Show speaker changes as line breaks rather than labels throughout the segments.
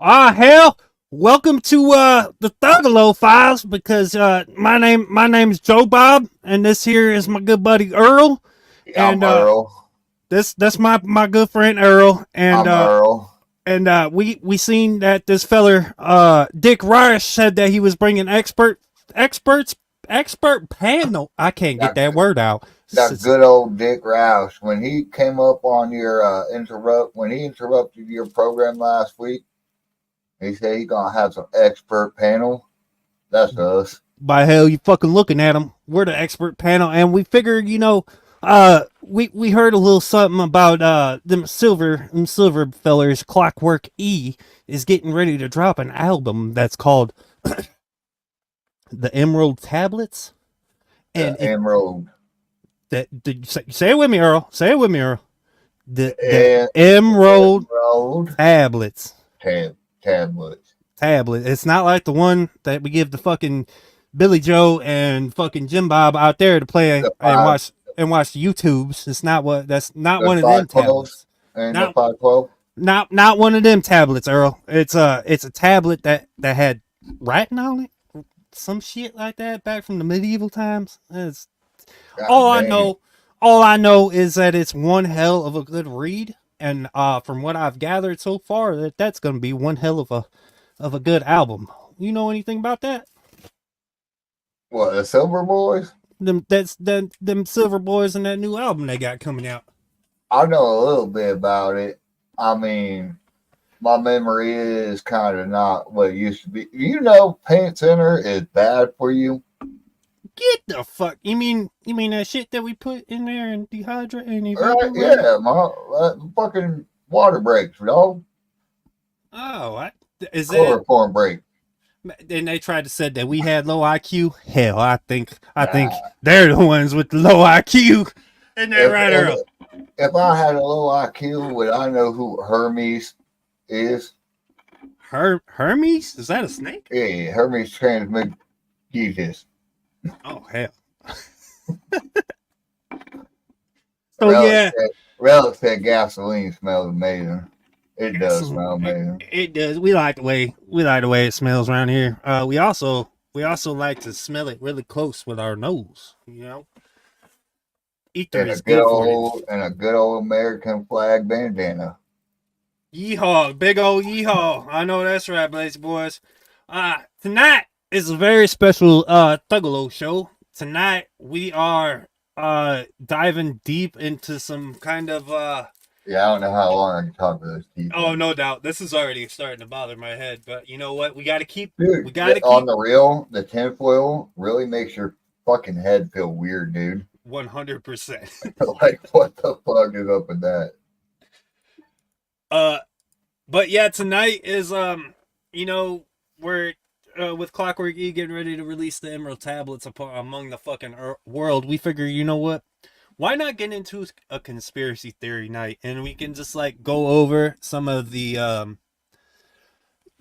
Hell, welcome to the Thuggalo Files because my name is Joe Bob and this here is my good buddy Earl
I'm
and
Earl.
that's my good friend Earl
I'm Earl.
and we seen that this feller Dick Rice said that he was bringing experts expert panel. I can't get
That
that word out.
that good old Dick Roush. When he came up on your when he interrupted your program last week, he said he gonna have some expert panel. That's us.
By hell, you fucking looking at them. We're the expert panel, and we figured, we heard a little something about them silver fellers. Clockwork E is getting ready to drop an album that's called the Emerald Tablets,
The
and it
Emerald
say it with me, Earl. Say it with me, Earl. The
and
Emerald
Emerald
Tablets.
tablets.
Tablet. It's not like the one that we give the fucking Billy Joe and fucking Jim Bob out there to play
The
and
five
watch YouTubes. It's not what that's not
the
one of them
512
tablets.
and the
Not
512.
not one of them tablets, Earl. It's a tablet that had writing on it. Some shit like that back from the medieval times. It's
God
all I
dang.
know. All I know is that it's one hell of a good read, and from what I've gathered so far, that's gonna be one hell of a good album. You know anything about that?
What, the Silver Boys?
Them Silver Boys and that new album they got coming out.
I know a little bit about it. I mean, my memory is kind of not what it used to be. Paint Center is bad for you.
Get the fuck. You mean that shit that we put in there and dehydrate and
Right?
evaporate?
Yeah, my fucking water breaks, dog.
Oh, is that?
Chloroform break.
Then they tried to say that we had low IQ. Hell, I think
Nah.
they're the ones with the low IQ. Isn't that
If,
right, Earl?
if if I had a low IQ, would I know who Hermes is?
Hermes? Is that a snake?
Yeah, Hermes Trismegistus.
Oh hell. So
Relic
yeah,
said, Relic said gasoline smells amazing. It does smell
it,
amazing.
it does. We like the way it smells around here. We also like to smell it really close with our nose. Ether
And a
is
good
good for you.
old American flag bandana.
Yeehaw, big old yeehaw. I know that's right, Blaze boys. Tonight is a very special Thuggalo show. Tonight we are diving deep into some kind of
Yeah, I don't know how long I can talk to those people.
oh, no doubt. This is already starting to bother my head, but you know what? We got to keep we
Dude,
got to
on
keep
the real, the tinfoil really makes your fucking head feel weird, dude.
100%.
Like, what the fuck is up with that?
uh but yeah, tonight is we're with Clockwork E getting ready to release the Emerald Tablets among the fucking world. We figure, you know what? Why not get into a conspiracy theory night and we can just like go over some of the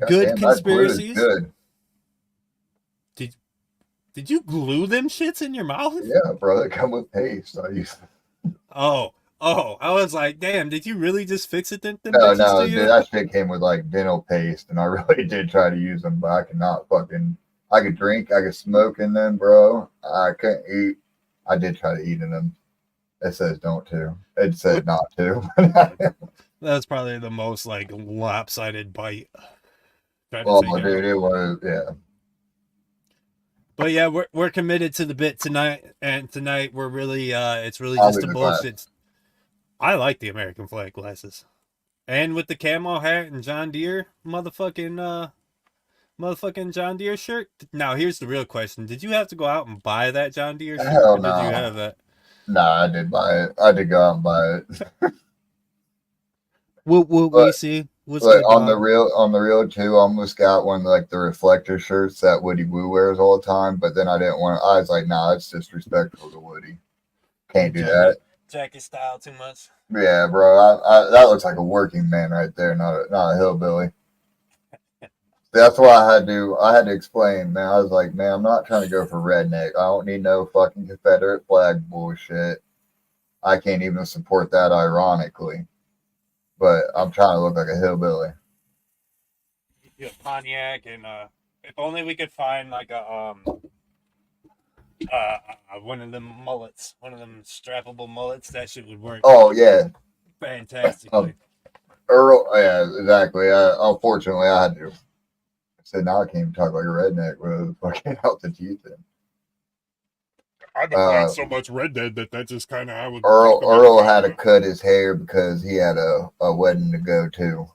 God
good
damn, that glue is
conspiracies.
good.
Did did you glue them shits in your mouth?
Yeah, bro, they come with paste. I use
Oh, I was like, damn, did you really just fix it them
No,
bitches
no,
to
dude,
you?
that shit came with like dental paste, and I really did try to use them, but I could not fucking. I could drink, I could smoke in them, bro. I couldn't eat. I did try to eat in them. It says don't to. It said not to.
That's probably the most like lopsided bite. Try to
Well,
take it
dude,
out.
it was yeah.
But yeah, we're committed to the bit tonight, and tonight we're really it's really
I'll
just
leave
a
the glass.
bullshit. I like the American flag glasses, and with the camo hat and John Deere motherfucking John Deere shirt. Now here's the real question: did you have to go out and buy that John Deere shirt,
Hell
or did you
no.
have that?
Nah, I did buy it. I did go out and buy it.
What we
But
see? What's
like
good, dog?
on the real too, I almost got one of, like the reflector shirts that Woody Woo wears all the time, but then I didn't want I was like, nah, that's disrespectful to Woody. Can't do
Jackie,
that.
Jackie style too much.
Yeah, bro. That looks like a working man right there, not a hillbilly. That's why I had to explain, man. I was like, man, I'm not trying to go for redneck. I don't need no fucking Confederate flag bullshit. I can't even support that ironically. But I'm trying to look like a hillbilly.
Pontiac, and if only we could find like a one of them mullets, one of them strappable mullets. That shit would work.
Oh yeah,
fantastically.
Earl. Yeah, exactly. Unfortunately, I had to. So now I can't even talk like a redneck with fucking out the teeth in.
I've been playing so much Red Dead that just kind of I would.
Earl had to cut his hair because he had a wedding to go to.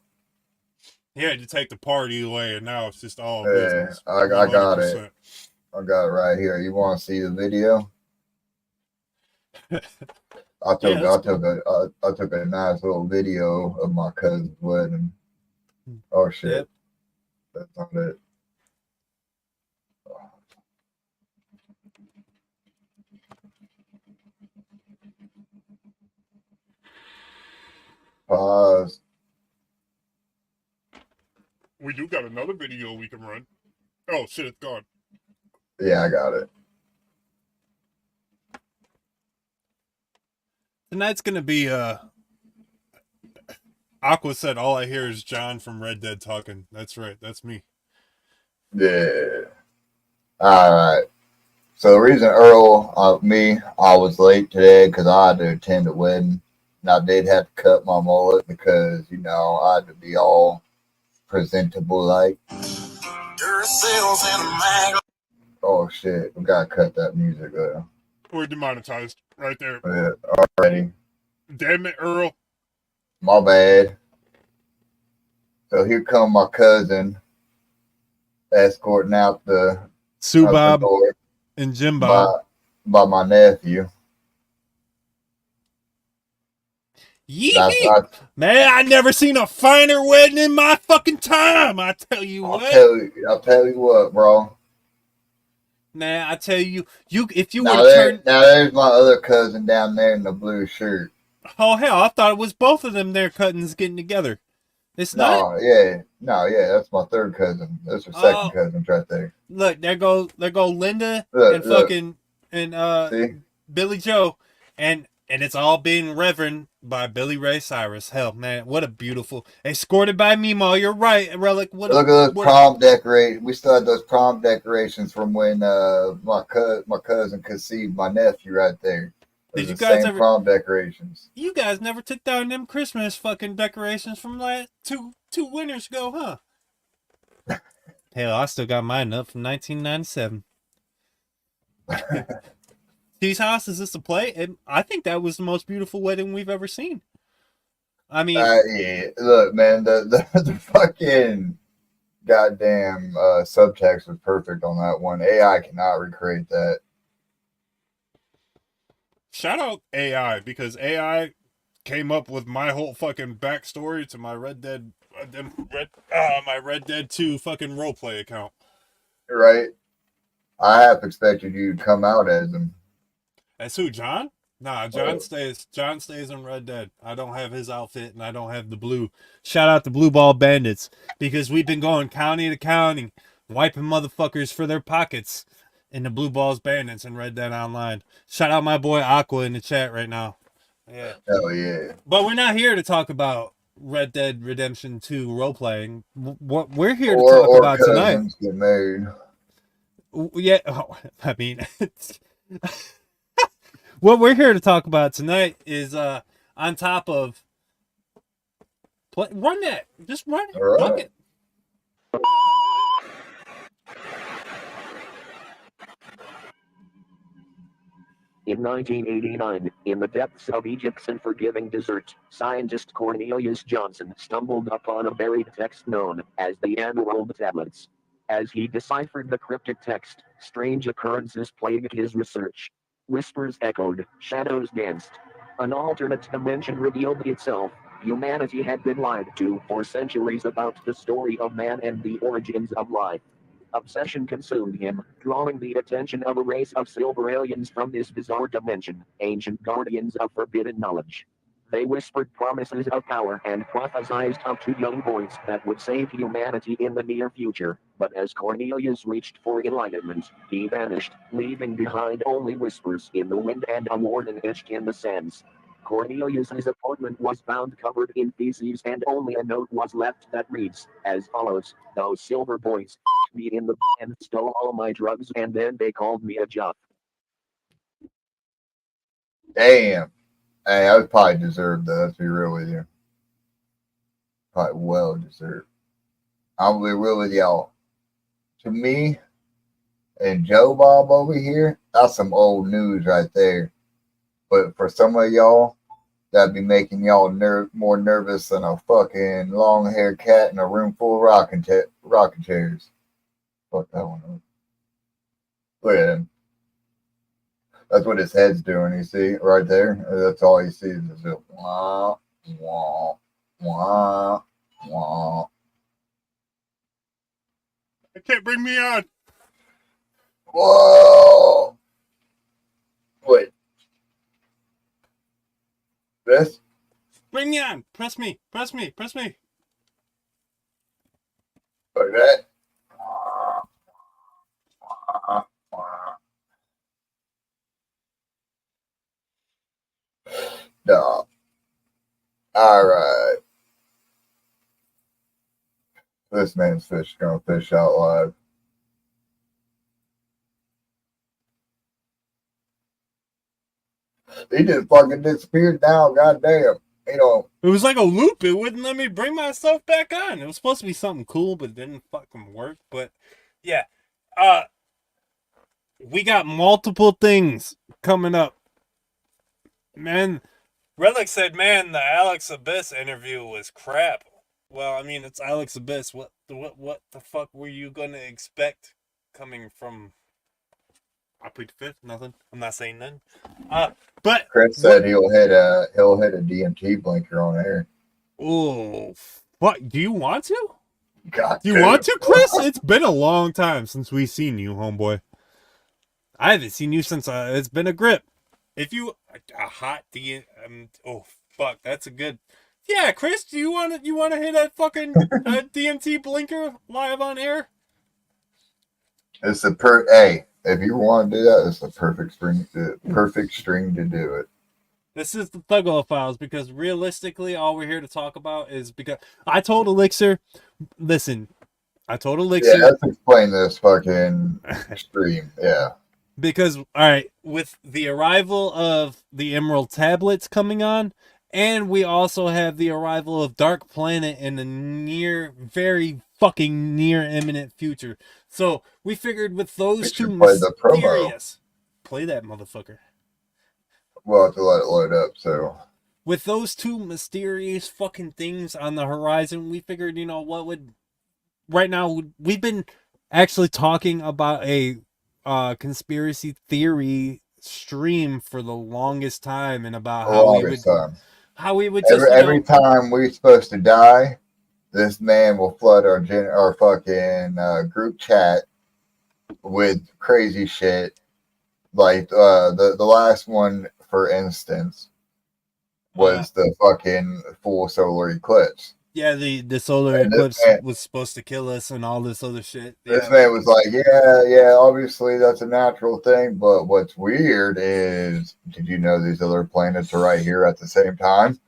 He had to take the party away, and now it's just all
Yeah,
business.
I got it. I got it right here. You want to see the video? I took a nice little video of my cousin's wedding. Oh shit. Yep. That's not it. Pause.
We do got another video we can run. Oh shit, it's gone.
Yeah, I got it.
Tonight's gonna be
Aqua said all I hear is John from Red Dead talking. That's right, that's me.
Yeah. Alright. So the reason Earl, I was late today because I had to attend a wedding. And I did have to cut my mullet because, you know, I had to be all presentable like. Oh shit, we gotta cut that music there.
We're demonetized right there.
Yeah, already.
Damn it, Earl.
My bad. So here come my cousin escorting out the
Sue Bob and Jim Bob
by my nephew.
Yee! Man, I never seen a finer wedding in my fucking time. I tell you what.
I'll tell you what, bro.
Man, I tell you, if you
now
were to turn.
Now there's my other cousin down there in the blue shirt.
Oh hell, I thought it was both of them there cousins getting together. It's not.
Yeah, that's my third cousin. That's her second cousin right there.
Look, there go Linda and fucking and Billy Joe, and it's all being reverend by Billy Ray Cyrus. Hell, man, what a beautiful. Escorted by Meemaw. You're right, Relic.
Look at those prom decorations. We still had those prom decorations from when my cousin conceived my nephew right there.
Did you guys ever
prom decorations?
You guys never took down them Christmas fucking decorations from like two winters ago, huh? Hell, I still got mine up from 1997. T's house, is this a play? I think that was the most beautiful wedding we've ever seen. I mean,
yeah. Look, man, the fucking goddamn subtext was perfect on that one. AI cannot recreate that.
Shout out AI, because AI came up with my whole fucking backstory to my Red Dead 2 fucking roleplay account.
Right. I half expected you to come out as him.
As who, John? Nah, John stays in Red Dead. I don't have his outfit, and I don't have the blue.
Shout out to Blue Ball Bandits, because we've been going county to county, wiping motherfuckers for their pockets in the Blue Balls Bandits in Red Dead Online. Shout out my boy Aqua in the chat right now. Yeah.
Hell yeah.
But we're not here to talk about Red Dead Redemption 2 role-playing. What we're here to talk about tonight.
Get married.
Yeah, I mean, what we're here to talk about tonight is on top of run that. Just run it.
All right.
Fuck it.
In 1989, in the depths of Egypt's unforgiving desert, scientist Cornelius Johnson stumbled upon a buried text known as the Emerald Tablets. As he deciphered the cryptic text, strange occurrences plagued his research. Whispers echoed, shadows danced. An alternate dimension revealed itself. Humanity had been lied to for centuries about the story of man and the origins of life. Obsession consumed him, drawing the attention of a race of silver aliens from this bizarre dimension, ancient guardians of forbidden knowledge. They whispered promises of power and prophesied of two young boys that would save humanity in the near future, but as Cornelius reached for enlightenment, he vanished, leaving behind only whispers in the wind and a warning etched in the sands. Cornelius's apartment was found covered in feces and only a note was left that reads as follows: "Those silver boys me in the and stole all my drugs and then they called me a juff."
Damn. Hey, I would probably deserve that, to be real with you. Probably well deserved. I'll be real with y'all. To me and Joe Bob over here, that's some old news right there. But for some of y'all, that'd be making y'all more nervous than a fucking long-haired cat in a room full of rocking chairs. Fuck that one up. Look at him. That's what his head's doing, you see, right there? That's all he sees is it wah, wah, wah, wah.
It can't bring me on.
Whoa! Wait. This?
Bring me on. Press me. Press me. Press me.
Like that? No. Alright. This man's fish gonna fish out live. He just fucking disappeared now, goddamn. You know.
It was like a loop. It wouldn't let me bring myself back on. It was supposed to be something cool, but it didn't fucking work. But yeah. We got multiple things coming up. Man, Relic said, man, the Alex Abyss interview was crap. Well, I mean, it's Alex Abyss. What the fuck were you gonna expect coming from? I plead the fifth. Nothing. I'm not saying nothing. But
Chris said he'll hit a DMT blinker on air.
Oh, what? Do you want to?
God,
do you want to, Chris? It's been a long time since we've seen you, homeboy. I haven't seen you since it's been a grip. If you a hot DM, oh fuck, that's a good. Yeah, Chris, do you want to hit that fucking DMT blinker live on air?
It's the hey, if you want to do that, it's the perfect string to do it.
This is the Thuggalo Files, because realistically, all we're here to talk about is because I told Elixir, listen, I told Elixir.
Yeah, let's explain this fucking stream. Yeah.
Because, all right, with the arrival of the Emerald Tablets coming on, and we also have the arrival of Dark Planet in the very fucking near imminent future. So we figured with those two mysterious, play that motherfucker.
We'll have to let it load up. So
with those two mysterious fucking things on the horizon, we figured, you know, what would right now we've been actually talking about a conspiracy theory stream for the longest time, and about how we would just
every time we're supposed to die, this man will flood our fucking group chat with crazy shit. Like the last one, for instance, was the fucking full solar eclipse.
Yeah, the solar eclipse was supposed to kill us and all this other shit.
This man was like, yeah, obviously that's a natural thing, but what's weird is, did you know these other planets are right here at the same time?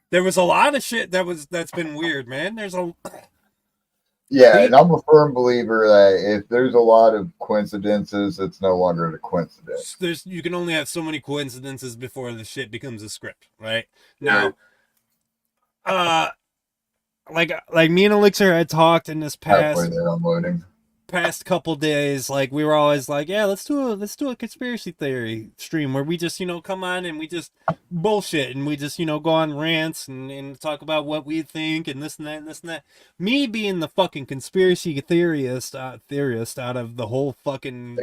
There was a lot of shit that's been weird, man. There's a
and I'm a firm believer that if there's a lot of coincidences, it's no longer a coincidence.
You can only have so many coincidences before the shit becomes a script, right? Now, like me and Elixir had talked in this past couple days, like we were always like, yeah, let's do a conspiracy theory stream where we just, you know, come on and we just bullshit and we just, you know, go on rants and talk about what we think and this and that and this and that. Me being the fucking conspiracy theorist out of the whole fucking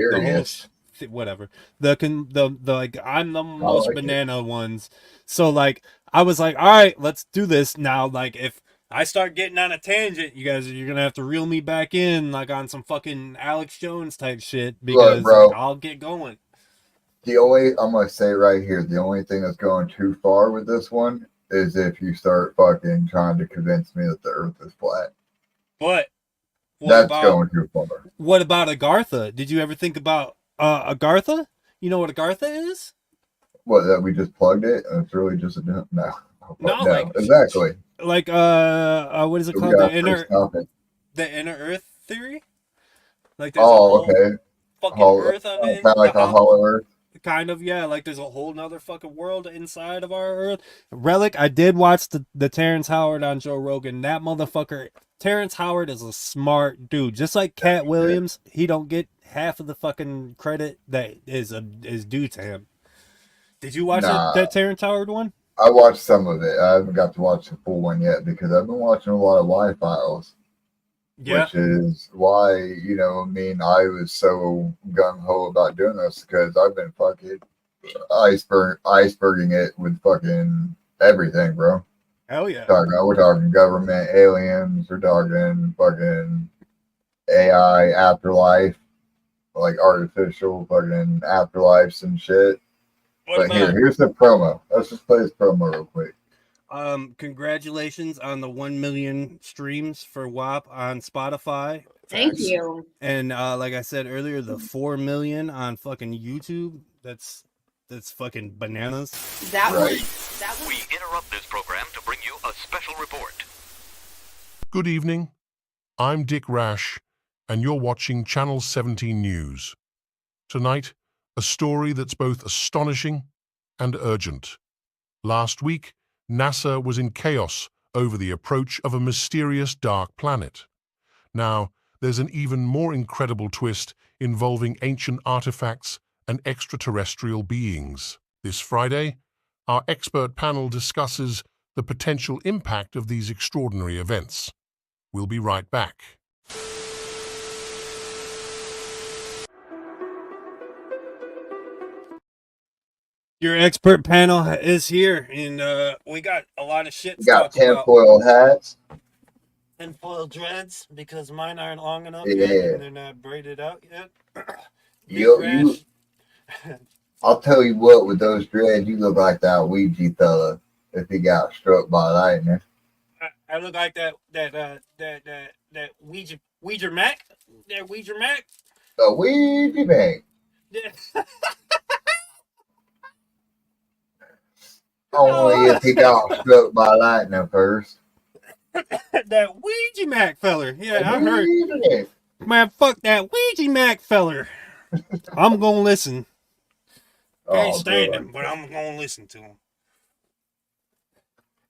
whatever. The like I'm the most banana ones. So like I was like, all right, let's do this now. Like if I start getting on a tangent, you're gonna have to reel me back in, like on some fucking Alex Jones type shit, because I'll get going.
I'm gonna say right here, the only thing that's going too far with this one is if you start fucking trying to convince me that the Earth is flat.
But
that's going too far.
What about Agartha? Did you ever think about Agartha? You know what Agartha is?
What, that we just plugged it and it's really just a no.
No,
No,
like
exactly.
like what is it
So we
called?
got first topic.
The inner Earth theory. Like there's a
Oh,
whole
okay.
fucking Earth on
Kind
the
of like a hollow earth.
kind of, yeah, like there's a whole nother fucking world inside of our Earth. Relic, I did watch the Terrence Howard on Joe Rogan. That motherfucker, Terrence Howard is a smart dude. Just like Cat Williams, he don't get half of the fucking credit that is due to him. Did you watch that Terrence Howard one?
I watched some of it. I haven't got to watch the full one yet because I've been watching a lot of Y-Files.
Yeah.
Which is why, you know, I mean, I was so gung-ho about doing this because I've been fucking iceberging it with fucking everything, bro.
Hell yeah.
We're talking government, aliens, we're talking fucking AI, afterlife, like artificial fucking afterlives and shit. But here's the promo. Let's just play this promo real quick.
Congratulations on the 1 million streams for WAP on Spotify.
Thank you.
And like I said earlier, the 4 million on fucking YouTube. That's fucking bananas.
That
Right.
was
We interrupt this program to bring you a special report.
Good evening. I'm Dick Rash, and you're watching Channel 17 News. Tonight, a story that's both astonishing and urgent. Last week, NASA was in chaos over the approach of a mysterious dark planet. Now, there's an even more incredible twist involving ancient artifacts and extraterrestrial beings. This Friday, our expert panel discusses the potential impact of these extraordinary events. We'll be right back.
Your expert panel is here, and we got a lot of shit to
We got
talk about.
tinfoil hats.
Tinfoil dreads, because mine aren't long enough
Yeah.
yet, and they're not braided out yet.
I'll tell you what, with those dreads, you look like that Ouija fella if he got struck by lightning.
I look like that Ouija Mac. That Ouija Mac.
The Ouija man. Only if he got struck by lightning first.
That Ouija Mac feller. Yeah, I heard.
Ouija man.
Man, fuck that Ouija Mac feller. I'm gonna listen. Can't stand him, but I'm gonna listen to him.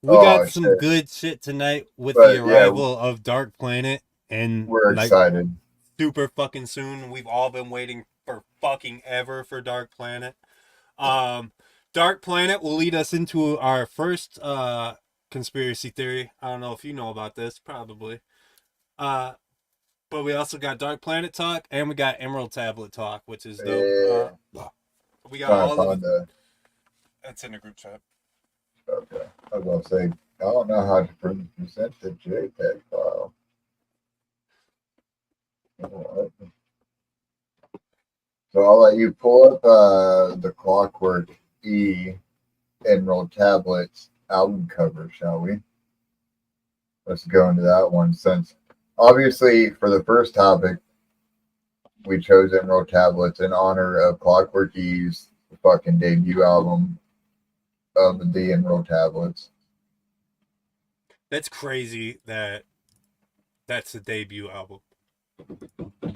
We got some good shit tonight with the arrival of Dark Planet, and
we're excited.
Super fucking soon. We've all been waiting for fucking ever for Dark Planet. Dark Planet will lead us into our first conspiracy theory. I don't know if you know about this, probably. But we also got Dark Planet talk, and we got Emerald Tablet talk, which is dope. We got all of it. That's in the group chat.
Okay. I was going to say, I don't know how to present the JPEG file. So I'll let you pull up the Clockwork E Emerald Tablets album cover, shall we? Let's go into that one, since obviously for the first topic, we chose Emerald Tablets in honor of Clockwork E's fucking debut album of the Emerald Tablets.
That's crazy that that's the debut album.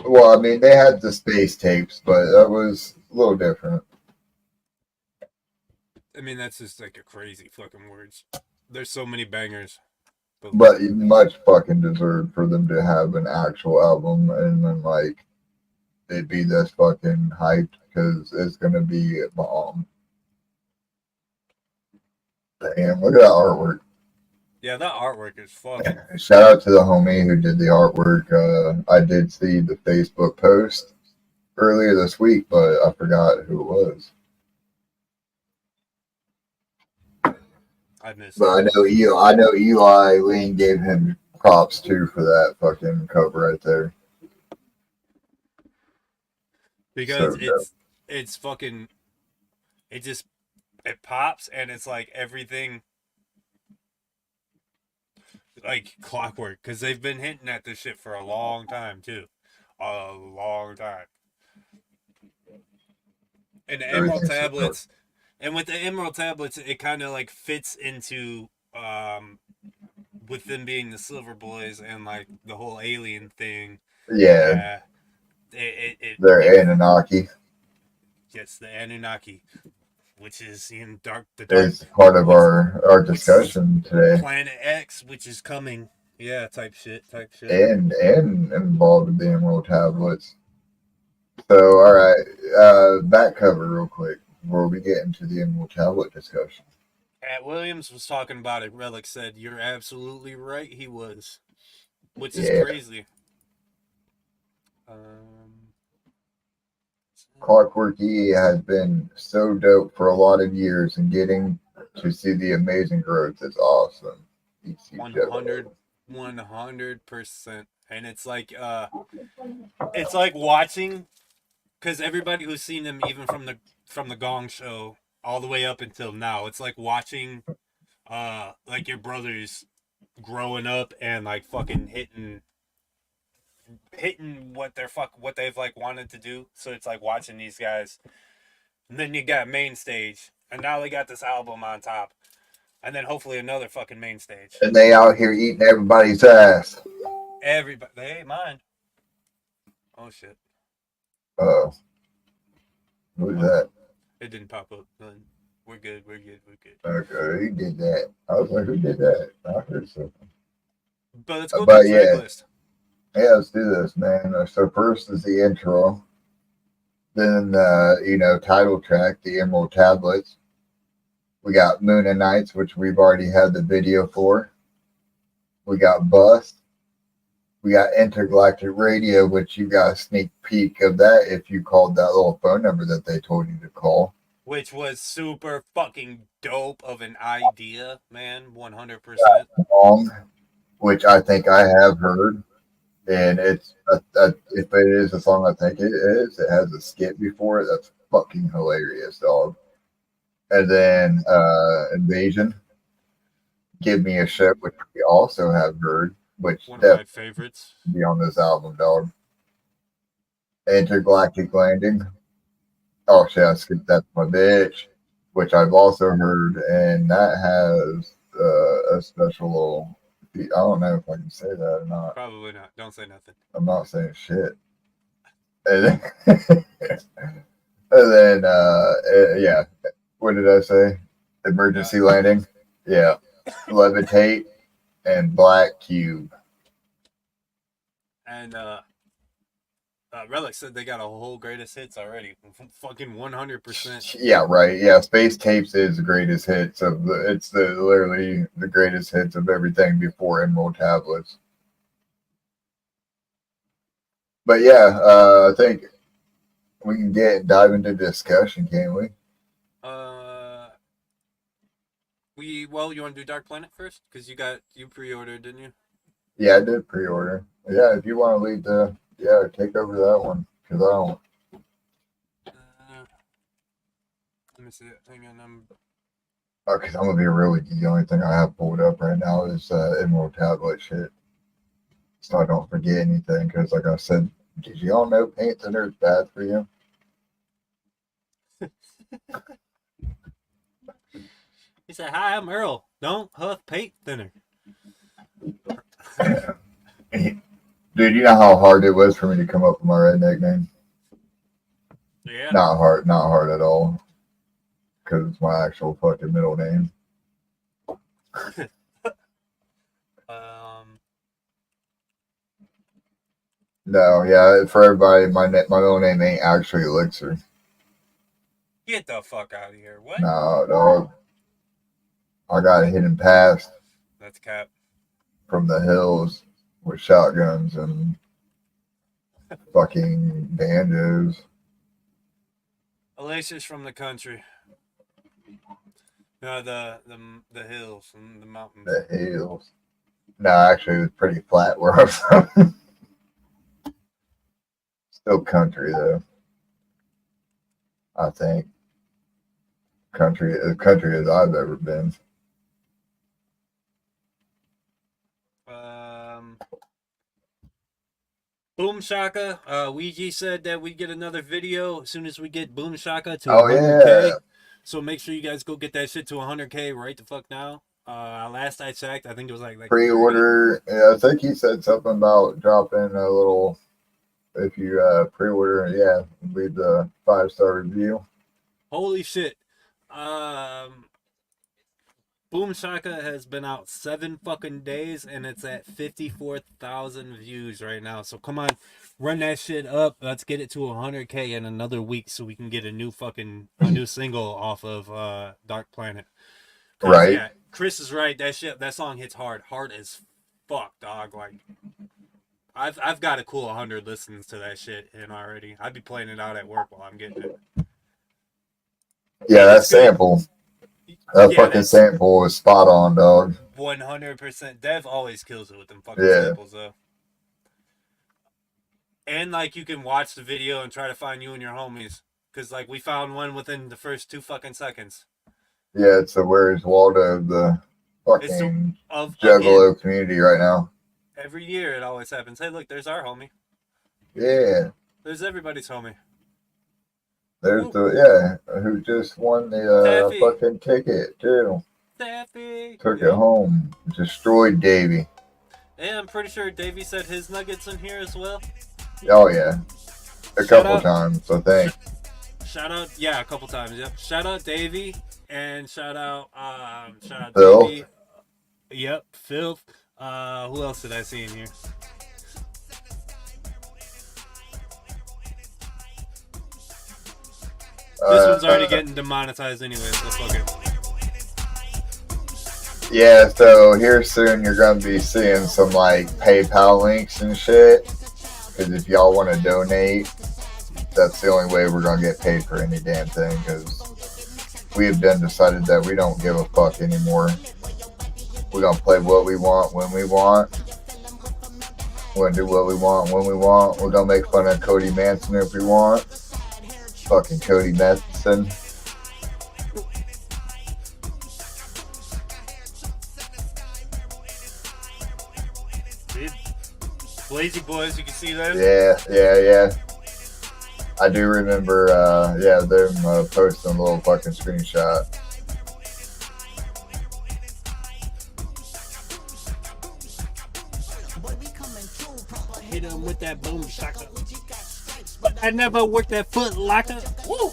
Well, I mean, they had the space tapes, but that was a little different.
I mean, that's just like a crazy fucking words. There's so many bangers.
But much fucking deserved for them to have an actual album and then, like, they'd be this fucking hyped because it's going to be a bomb. Damn, look at that artwork.
Yeah, that artwork is fucking.
Shout out to the homie who did the artwork. I did see the Facebook post earlier this week, but I forgot who it was.
I missed.
But I know Eli Lean gave him props too for that fucking cover right there.
Because
so
it's fucking, it pops, and it's like everything, like clockwork, because they've been hinting at this shit for a long time too. A long time. And the Emerald Tablets, And with the Emerald tablets, it kind of like fits into with them being the Silver Boys and like the whole alien thing.
Yeah,
Yeah,
they're
it
Anunnaki.
gets the Anunnaki, which is in the dark.
Is part of
What's-
our discussion today,
Planet X, which is coming. Yeah, type shit.
and involved in the Emerald tablets. So, all right, back cover real quick before we get into the Emerald tablet discussion.
Cat Williams was talking about it. Relic said, "You're absolutely right." He was, which is
Yeah.
crazy.
Clockwork E has been so dope for a lot of years, and getting to see the amazing growth is awesome.
100%, and it's like watching, because everybody who's seen them, even from the Gong Show all the way up until now, it's like watching like your brothers growing up and like fucking hitting what they've like wanted to do. So it's like watching these guys, and then you got main stage, and now they got this album on top, and then hopefully another fucking main stage.
And they out here eating everybody's ass.
Everybody, they ain't mine. Oh shit!
Who's that?
It didn't pop up. We're good.
Okay, he did that. I was like, who did that? I heard something.
But let's go to
But
the
yeah.
track list.
Yeah, let's do this, man. So first is the intro, then title track, the Emerald Tablets. We got Moon and Nights, which we've already had the video for. We got Bust. We got Intergalactic Radio, which you got a sneak peek of that if you called that little phone number that they told you to call.
Which was super fucking dope of an idea, man. 100%.
Song, which I think I have heard. And it's if it is a song I think it is, it has a skit before it. That's fucking hilarious, dog. And then Invasion, Give Me a Ship, which we also have heard, which
One of my
definitely
favorites.
be on this album, dog. Intergalactic Landing. Oh shit, I skipped that, my bitch, which I've also heard, and that has a special little. I don't know if I can say that or not.
Probably not. Don't say nothing.
I'm not saying shit. And then, yeah. What did I say? Emergency Landing. Yeah. Levitate and Black Cube.
And Relic said they got a whole greatest hits already. Fucking 100%.
Yeah, right. Yeah, Space Tapes is the greatest hits of literally the greatest hits of everything before Emerald Tablets. But yeah, I think we can dive into discussion, can't we?
You want to do Dark Planet first? Because you pre-ordered, didn't you?
Yeah, I did pre-order. Yeah, if you want to lead take over that one, because I don't.
Let me see it. Hang on,
Because I'm gonna be really. The only thing I have pulled up right now is Emerald Tablet shit, so I don't forget anything. Because like I said, did y'all know paint thinner is bad for you?
He said, "Hi, I'm Earl. Don't huff paint thinner."
Dude, you know how hard it was for me to come up with my redneck name?
Yeah.
Not hard at all. Because it's my actual fucking middle name. No, yeah, for everybody, my middle name ain't actually Elixir.
Get the fuck out of here. What?
No, dog. I got a hidden past
That's cap.
from the hills with shotguns and fucking banjos.
Alicia's from the country. No, the hills and the mountains.
The hills. No, actually, it's pretty flat where I'm from. Still country, though. I think. Country as I've ever been.
Boom Shaka. Ouija said that we get another video as soon as we get Boom Shaka to
Oh
100K.
yeah.
So make sure you guys go get that shit to 100K right the fuck now. Last I checked, I think it was like
Pre-order. Yeah, I think he said something about dropping a little. If you pre-order, yeah, leave the 5-star review.
Holy shit. Boom Shaka has been out 7 fucking days and it's at 54,000 views right now. So come on, run that shit up. Let's get it to 100K in another week so we can get a new single off of Dark Planet.
Right.
Yeah, Chris is right. That song hits hard as fuck, dog. Like I've got a cool 100 listens to that shit in already. I'd be playing it out at work while I'm getting it.
Yeah, that sample. That fucking sample is spot on, dog.
100%. Dev always kills it with them fucking samples, though. And, like, you can watch the video and try to find you and your homies. Because, like, we found one within the first 2 fucking seconds.
Yeah, it's a Where's Waldo, the fucking Juggalo community right now.
Every year it always happens. Hey, look, there's our homie.
Yeah.
There's everybody's homie.
There's who just won the fucking ticket too.
Taffy.
Took it home. Destroyed Davey.
Yeah, I'm pretty sure Davey said his nuggets in here as well.
Oh yeah. A couple times, I think.
Shout out, yeah, a couple times, yep. Shout out Davey and shout out
Phil.
Davey. Yep, Filth. Who else did I see in here? This one's already getting demonetized anyway, so fuck it.
Yeah, so here soon you're going to be seeing some like PayPal links and shit. Because if y'all want to donate, that's the only way we're going to get paid for any damn thing. Because we have done decided that we don't give a fuck anymore. We're going to play what we want when we want. We're going to do what we want when we want. We're going to make fun of Cody Manson if we want. Fucking Cody Manson.
Dude, Lazy Boys, you can see them?
Yeah. I do remember, them posting a little fucking screenshot.
Hit him with that boom shaka. But I never worked that foot locker. Woo!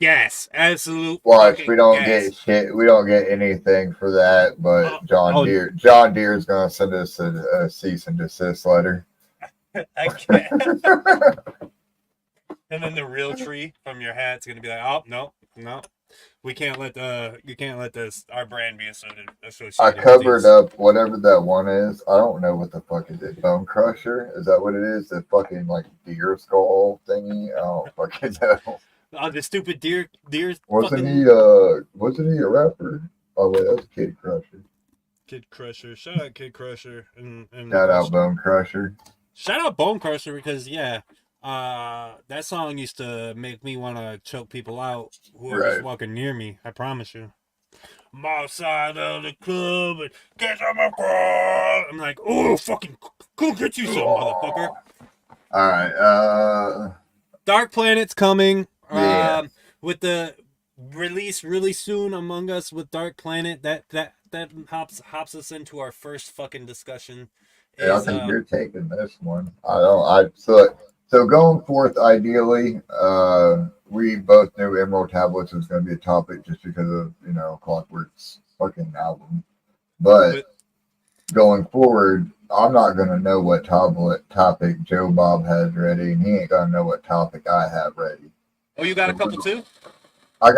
Yes, absolute.
Watch, we don't get shit. We don't get anything for that. But John Deere is gonna send us a cease and desist letter.
I can't. And then the real tree from your hat's gonna be like, oh no, we can't let this our brand be associated.
I covered up whatever that one is. I don't know what the fuck is it. Bone Crusher? Is that what it is? The fucking like deer skull thingy? I don't fucking know.
Oh, the stupid deer.
Wasn't he a rapper? Oh wait, that was Kid Crusher.
Kid Crusher. Shout out Kid Crusher. And
shout out Bone Crusher.
Shout out Bone Crusher because that song used to make me want to choke people out who are just walking near me. I promise you. I'm outside of the club and get on my car. I'm like, oh, fucking, go get you some, motherfucker.
All right.
Dark Planet's coming.
Yeah.
With the release really soon Among Us with Dark Planet, that hops us into our first fucking discussion.
Yeah, I think you're taking this one. So going forth, ideally, we both knew Emerald Tablets was going to be a topic just because of Clockwork's fucking album. But going forward, I'm not going to know what topic Joe Bob has ready, and he ain't going to know what topic I have ready.
Oh, you got a couple too?
I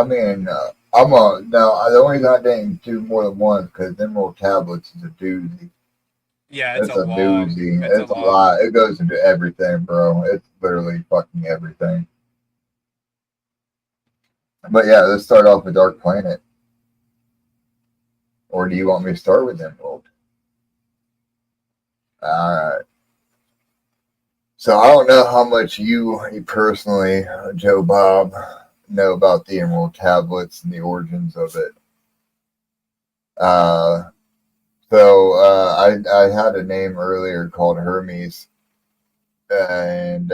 mean, the only reason I didn't do more than one because Emerald Tablets is a doozy.
Yeah, it's a
doozy. It's a lot. It goes into everything, bro. It's literally fucking everything. But yeah, let's start off with Dark Planet. Or do you want me to start with Emerald? Alright. So I don't know how much you personally, Joe Bob, know about the Emerald Tablets and the origins of it. I had a name earlier called Hermes. And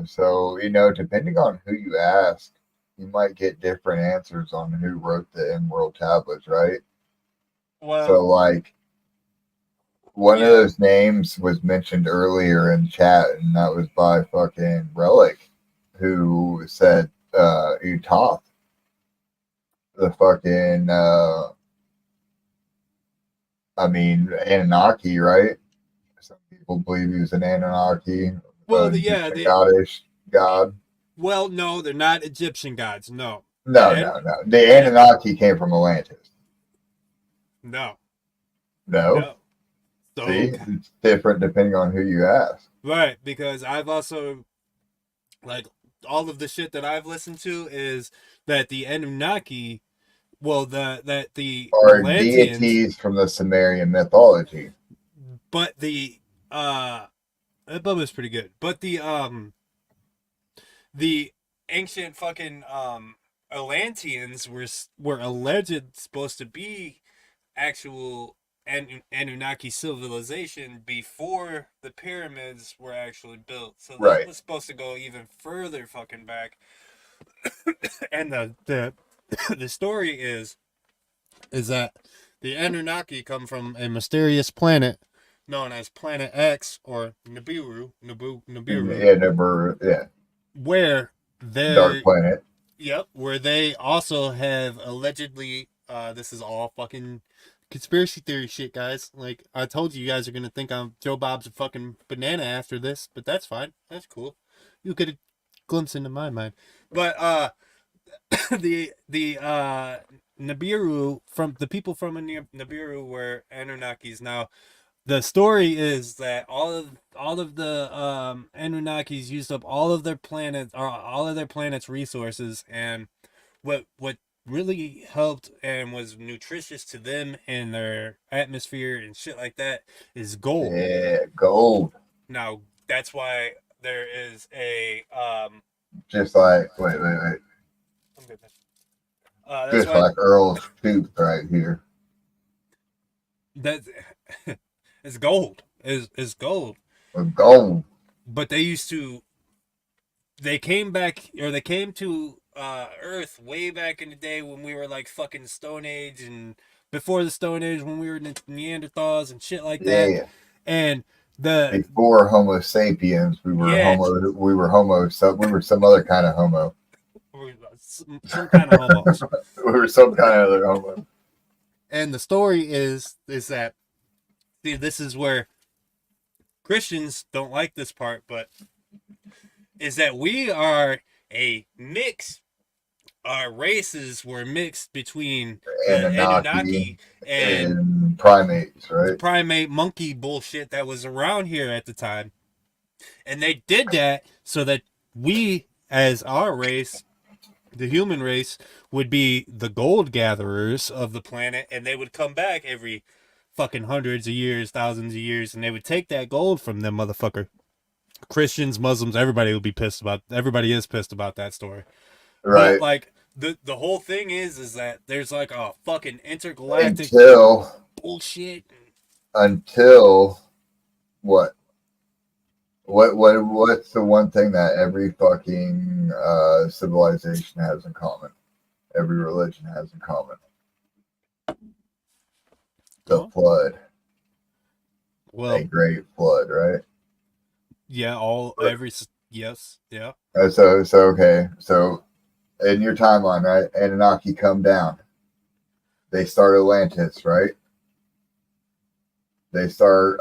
so, depending on who you ask, you might get different answers on who wrote the Emerald Tablets, right?
Well,
So, like, one of those names was mentioned earlier in chat, and that was by fucking Relic, who said Utoth. The fucking, Anunnaki, right? Some people believe he was an Anunnaki.
well,
Goddish god.
well, no, they're not Egyptian gods. No.
No. The Anunnaki came from Atlantis.
No.
No.
So,
See, it's different depending on who you ask.
right, because I've also, like, all of the shit that I've listened to is that the Anunnaki, well, that the
Or
Atlanteans,
deities from the Sumerian mythology.
but that bum is pretty good. But the ancient fucking Atlanteans were alleged supposed to be actual Anunnaki civilization before the pyramids were actually built. So that was supposed to go even further fucking back. And the story is that the Anunnaki come from a mysterious planet known as Planet X or Nibiru.
Yeah, Nibiru. Yeah.
Where they
Dark planet.
Yep, where they also have allegedly this is all fucking conspiracy theory shit, guys. Like, I told you guys are gonna think I'm Joe Bob's a fucking banana after this, but that's fine. That's cool. You get a glimpse into my mind. But the Nibiru, from the people from Nibiru were Anunnakis. Now, the story is that all of the Anunnakis used up all of their planets' resources, and what really helped and was nutritious to them and their atmosphere and shit like that is gold.
Yeah, gold.
Now, that's why there is a
just like wait.
That's
just
why,
like Earl's tooth right here.
That it's gold. Is gold.
Gold.
But they came to Earth way back in the day when we were like fucking Stone Age, and before the Stone Age when we were Neanderthals and shit like that.
Yeah.
And
before Homo sapiens, we were some other kind of homo.
Some kind of homos.
We were some kind of other homo.
And the story is that, see, this is where Christians don't like this part, but is that we are a mix. Our races were mixed between Anunnaki and
primates, right?
The primate monkey bullshit that was around here at the time. And they did that so that we, as our race, the human race, would be the gold gatherers of the planet, and they would come back every fucking hundreds of years, thousands of years, and they would take that gold from them, motherfucker. Christians, Muslims, everybody is pissed about that story.
Right.
But, like, the whole thing is that there's like a fucking intergalactic bullshit.
Until what? What's the one thing that every fucking civilization has in common? Every religion has in common. The flood.
Well,
a great flood, right?
Yeah, yes, yeah.
So okay. So in your timeline, right? Anunnaki come down. They start Atlantis, right? They start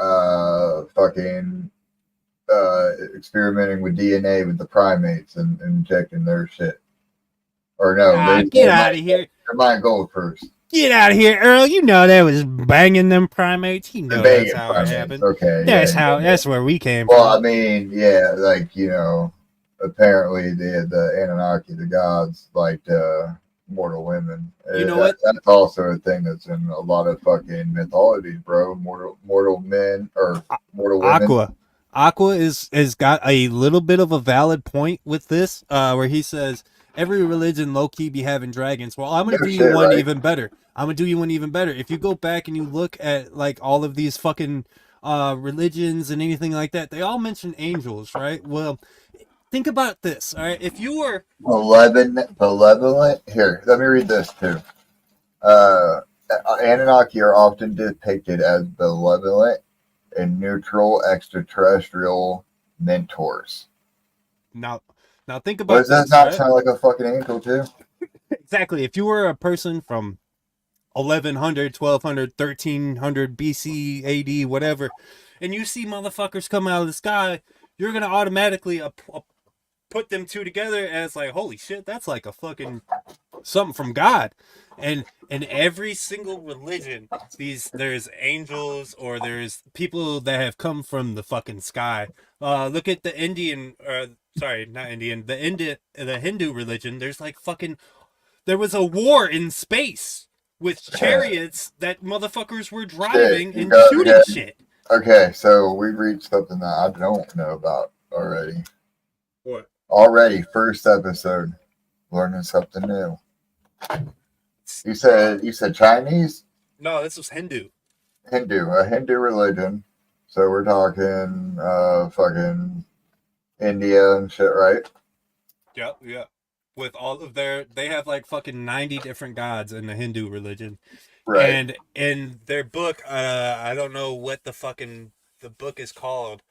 experimenting with DNA with the primates and injecting their shit. Or no,
get out of here.
They mine gold first.
Get out of here, Earl. You know that was banging them primates. You know that's how
primates.
It happened.
Okay.
That's where we came
from.
Well,
I mean, yeah, like, apparently the Anunnaki, the gods, liked mortal women.
You know what?
That's also a thing that's in a lot of fucking mythologies, bro. Mortal men or mortal women.
Aqua is got a little bit of a valid point with this, where he says every religion low key be having dragons. Well, I'm gonna
No
do you
shit,
one
right?
even better. I'm gonna do you one even better. If you go back and you look at like all of these fucking religions and anything like that, they all mention angels, right? Well, think about this, all right? If you were
Malevolent. Here, let me read this too. Anunnaki are often depicted as benevolent and neutral extraterrestrial mentors.
now think about
Does that
this,
not
right?
sound like a fucking angel too?
Exactly. If you were a person from 1100, 1200, 1300 BC, AD, whatever, and you see motherfuckers come out of the sky, you're gonna automatically put them two together as like, holy shit, that's like a fucking something from God. And in every single religion, there's angels or there's people that have come from the fucking sky. Look at the Indian, sorry, not Indian, the Hindu religion. There's like fucking, there was a war in space with chariots that motherfuckers were driving and shooting shit.
Okay, so we reached something that I don't know about already.
What?
Already, first episode, learning something new. You said Chinese?
No, this was Hindu.
A Hindu religion. So we're talking fucking India and shit, right?
Yeah, yeah. With all of they have like fucking 90 different gods in the Hindu religion.
Right.
And in their book, I don't know what the book is called,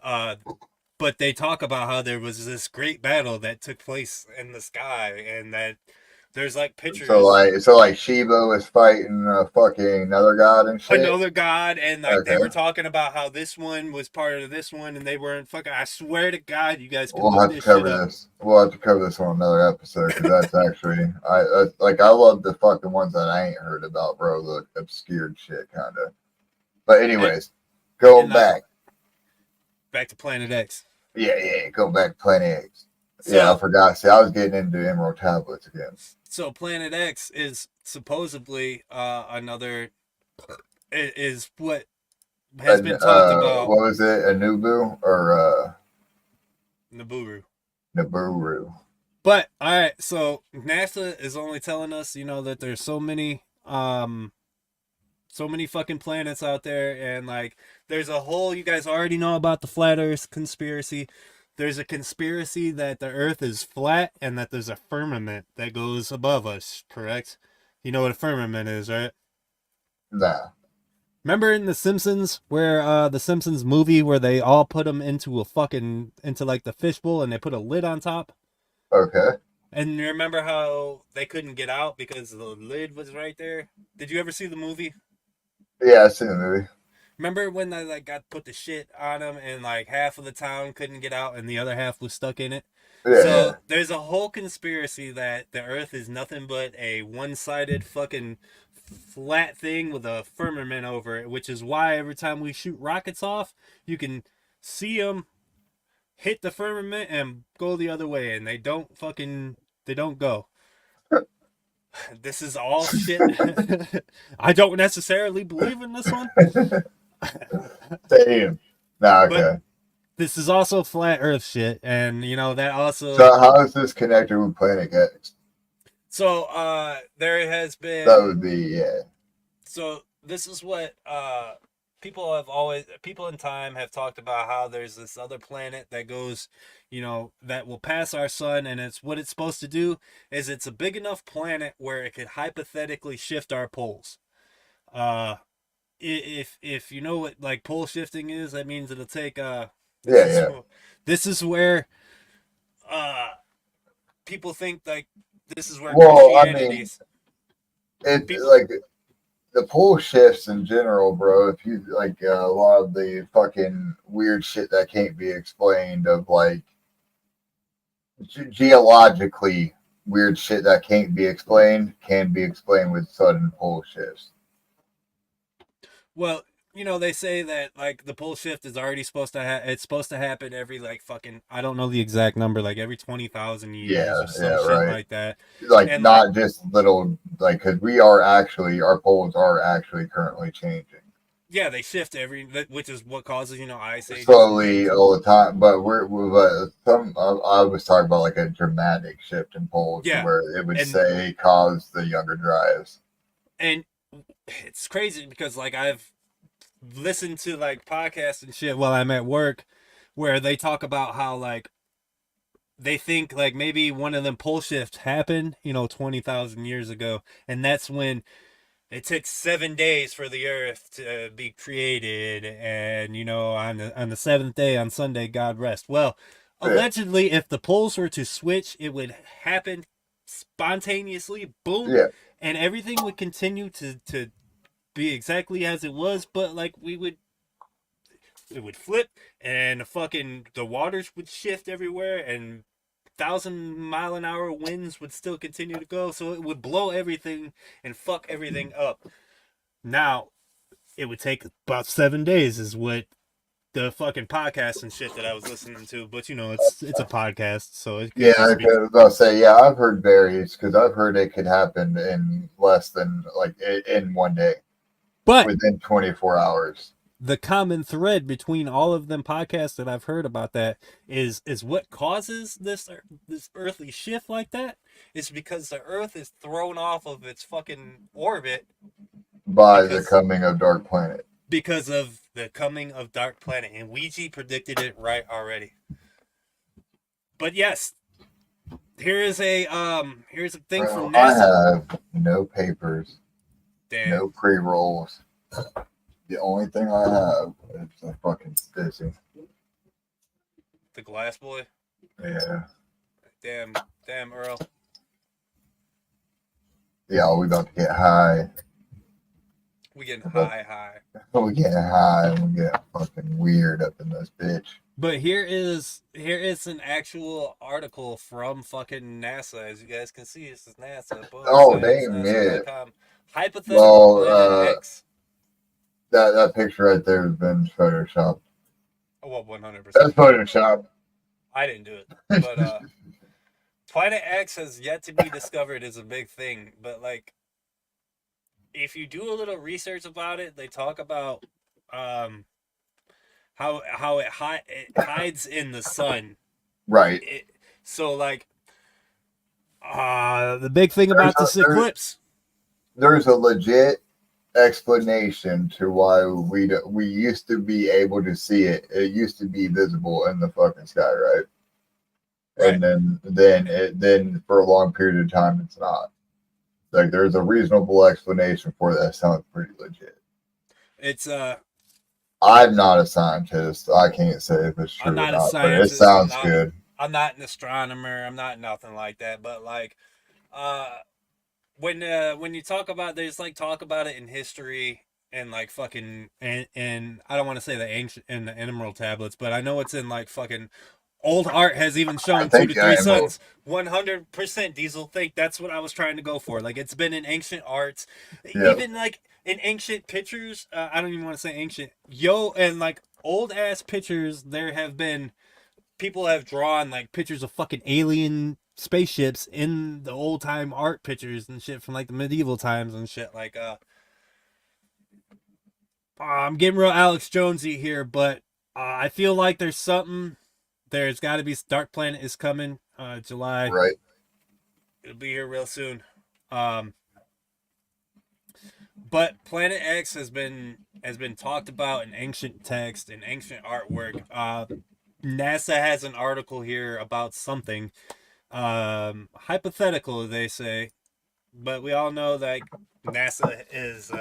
but they talk about how there was this great battle that took place in the sky, and that there's like pictures.
So like Shiva was fighting a fucking another god and shit.
Another god, and like they were talking about how this one was part of this one, and they weren't fucking. I swear to God, you guys can look this shit up.
We'll have to cover this on another episode because that's actually I love the fucking ones that I ain't heard about, bro. The obscured shit, kind of. But anyways, going back
to Planet X.
Yeah, go back to Planet X. So, yeah, I forgot. See, I was getting into Emerald Tablets again. So
Planet X is supposedly another is what has been talked about.
What was it? Anubu or
Nibiru. But all right, so NASA is only telling us, that there's so many fucking planets out there, and like there's a whole, you guys already know about the flat Earth conspiracy. There's a conspiracy that the Earth is flat and that there's a firmament that goes above us, correct? You know what a firmament is, right?
Nah.
Remember in The Simpsons, where the Simpsons movie where they all put them into like the fishbowl and they put a lid on top?
Okay.
And you remember how they couldn't get out because the lid was right there? Did you ever see the movie?
Yeah, I seen the movie.
Remember when they like got put the shit on them and like half of the town couldn't get out and the other half was stuck in it? Yeah. So there's a whole conspiracy that the Earth is nothing but a one-sided fucking flat thing with a firmament over it, which is why every time we shoot rockets off, you can see them hit the firmament and go the other way, and they don't go. This is all shit. I don't necessarily believe in this one.
Damn. Nah, okay. But
this is also flat Earth shit, and that also.
So how is this connected with Planet X?
So there has been.
That would be
So this is what people in time have talked about, how there's this other planet that goes, that will pass our sun, and what it's supposed to do is it's a big enough planet where it could hypothetically shift our poles. If you know what like pole shifting is, that means it'll take this is where people think like this is where Christianity's.
Like the pole shifts in general, bro. If you like a lot of the fucking weird shit that can't be explained, of like geologically weird shit that can't be explained, can be explained with sudden pole shifts.
Well, they say that like the pole shift is already supposed to it's supposed to happen every like fucking, I don't know the exact number, like every 20,000 years or some shit like that.
Like, and not just little, like, because our poles are actually currently changing.
Yeah, they shift which is what causes ice ages.
slowly all the time. But I was talking about like a dramatic shift in poles to
Yeah,
where it would
and-
say cause the younger dryas.
And it's crazy because like I've listened to like podcasts and shit while I'm at work where they talk about how like they think like maybe one of them pole shifts happened 20,000 years ago, and that's when it took 7 days for the earth to be created, and on the seventh day, on Sunday, God rest. Well, allegedly, if the poles were to switch, it would happen spontaneously, boom,
Yeah.
and everything would continue to be exactly as it was, but like it would flip, and the waters would shift everywhere, and 1,000-mile-an-hour winds would still continue to go, so it would blow everything and fuck everything up. Now, it would take about 7 days, is what the fucking podcast and shit that I was listening to. But it's a podcast, so it could
I was about to say, I've heard varies because I've heard it could happen in less than like in one day,
but
within 24 hours.
The common thread between all of them podcasts that I've heard about that is what causes this earthly shift like that is because the Earth is thrown off of its fucking orbit
by the coming of Dark Planet.
Because of the coming of Dark Planet, and Ouija predicted it right already. But yes, here's a thing from NASA.
I have no papers, no pre-rolls. The only thing I have is a fucking stizzy.
The Glass Boy?
Yeah.
Damn, Earl.
Yeah, we about to get high.
We getting high.
We getting high and we get fucking weird up in this bitch.
But here is an actual article from fucking NASA. As you guys can see, this is NASA.
Oh, damn, yeah.
Hypothetical Planet X.
That picture right there has been photoshopped.
Oh, well, 100%.
That's photoshopped.
I didn't do it. But Planet X has yet to be discovered is a big thing. But like, if you do a little research about it, they talk about how it hides in the sun.
Right.
So like, the big thing about this eclipse.
There's a legit explanation to why we used to be able to see it. It used to be visible in the fucking sky, right? And then for a long period of time, it's not. Like there's a reasonable explanation for that. Sounds pretty legit.
It's
I'm not a scientist. I can't say if it's true
I'm not
or not,
a scientist.
but it sounds good.
I'm not an astronomer. I'm not nothing like that. But like, when you talk about talk about it in history and like fucking and I don't want to say the ancient and the emerald tablets, but I know it's in like fucking old art has even shown 2 to 3 suns. 100% Diesel. That's what I was trying to go for. Like it's been in ancient arts, even like in ancient pictures. I don't even want to say ancient. And like old ass pictures. There have been people have drawn like pictures of fucking alien spaceships in the old time art pictures and shit from like the medieval times and shit. Like I'm getting real Alex Jonesy here, but I feel like there's something. There's got to be Dark Planet is coming July.
Right.
It'll be here real soon. But Planet X has been talked about in ancient text and ancient artwork. NASA has an article here about something hypothetical, they say, but we all know that NASA is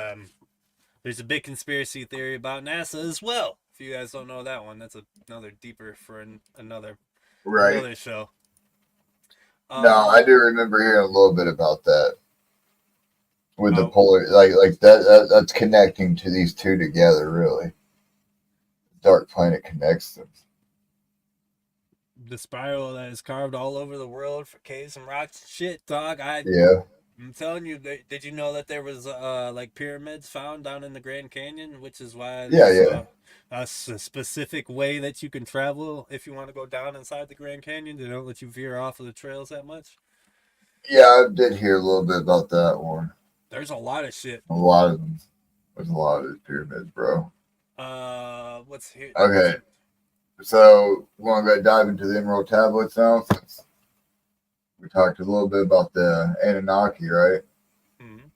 there's a big conspiracy theory about NASA as well. If you guys don't know that one, that's another deeper for another show.
No, I do remember hearing a little bit about that with the polar, like that's connecting to these two together. Really, Dark Planet connects them.
The spiral that is carved all over the world for caves and rocks. Shit, dog. I'm telling you, did you know that there was like pyramids found down in the Grand Canyon, which is why there's a specific way that you can travel if you want to go down inside the Grand Canyon. They don't let you veer off of the trails that much.
Yeah, I did hear a little bit about that one.
There's a lot of shit.
A lot of them. There's a lot of these pyramids, bro.
What's here?
Okay. So, we want to go dive into the Emerald Tablets now, since we talked a little bit about the Anunnaki, right?
Mhm.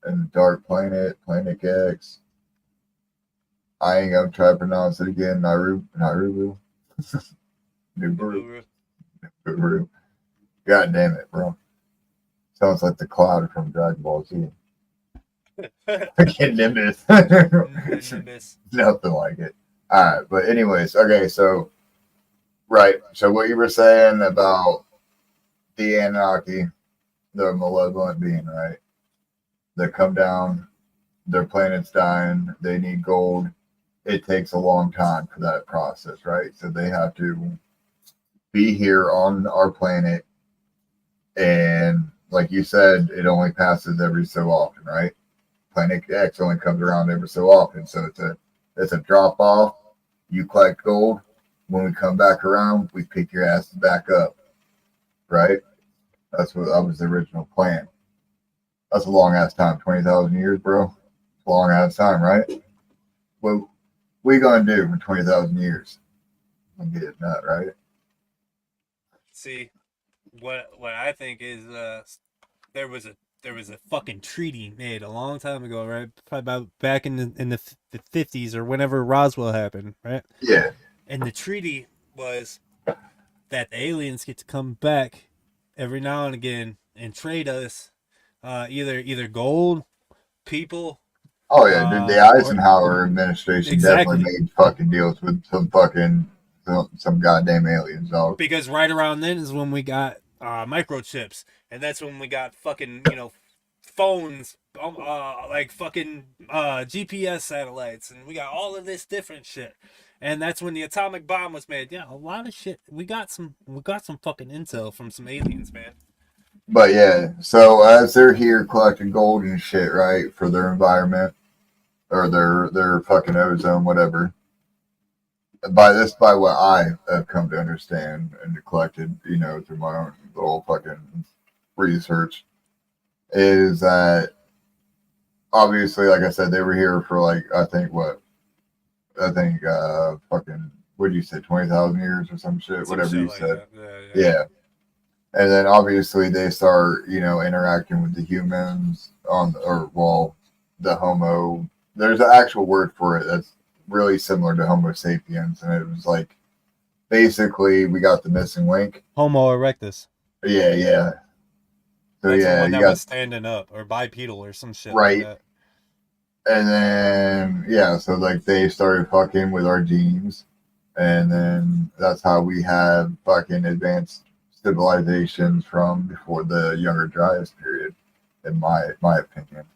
And Dark Planet, Planet X. I ain't gonna try to pronounce it again. Nauru. Nibiru. Nibiru. God damn it, bro. Sounds like the cloud from Dragon Ball Z. Fucking Nimbus.
Nimbus.
Nothing like it. Alright, but anyways, okay, so right. So what you were saying about the Anunnaki, the malevolent being, right? They come down, their planet's dying, they need gold. It takes a long time for that process, right? So they have to be here on our planet, and like you said, it only passes every so often, right? Planet X only comes around every so often, so it's a drop off. You collect gold. When we come back around, we pick your asses back up, right? That was the original plan. That's a long ass time, 20,000 years, bro. Long ass time, right? What we gonna do in 20,000 years? I'm getting that, right?
See, what I think is there was a fucking treaty made a long time ago, right? Probably about back in the 50s or whenever Roswell happened, right?
Yeah.
And the treaty was that the aliens get to come back every now and again and trade us either gold, people.
Oh yeah, dude. The Eisenhower administration
Exactly.
definitely made fucking deals with some goddamn aliens, dog.
Because right around then is when we got microchips, and that's when we got fucking phones, like fucking GPS satellites, and we got all of this different shit. And that's when the atomic bomb was made. Yeah, a lot of shit. We got some fucking intel from some aliens, man.
But yeah, so as they're here collecting gold and shit, right, for their environment or their fucking ozone, whatever. By what I have come to understand and collected, through my own little fucking research, is that obviously, like I said, they were here for fucking, what did you say, 20,000 years or some shit, whatever you said. Yeah. And then obviously they start, interacting with the humans the Homo. There's an actual word for it that's really similar to Homo sapiens, and it was like basically we got the missing link.
Homo erectus.
Yeah. So
that's
yeah,
the one that
you got
was standing up or bipedal or some shit
right.
like that.
And then so like they started fucking with our genes, and then that's how we have fucking advanced civilizations from before the Younger Dryas period, in my opinion.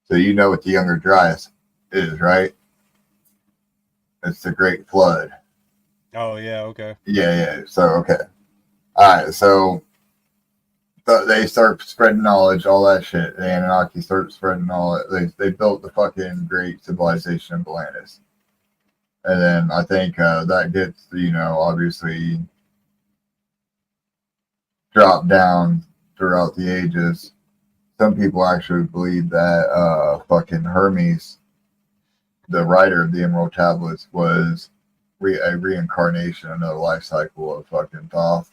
So you know what the Younger Dryas is, right? It's the Great Flood.
Oh yeah, okay.
Yeah. So okay, all right. So they start spreading knowledge, all that shit. The Anunnaki start spreading all that. They built the fucking great civilization of Atlantis, and then I think that gets obviously dropped down throughout the ages. Some people actually believe that fucking Hermes, the writer of the Emerald Tablets, was a reincarnation, another life cycle of fucking Thoth,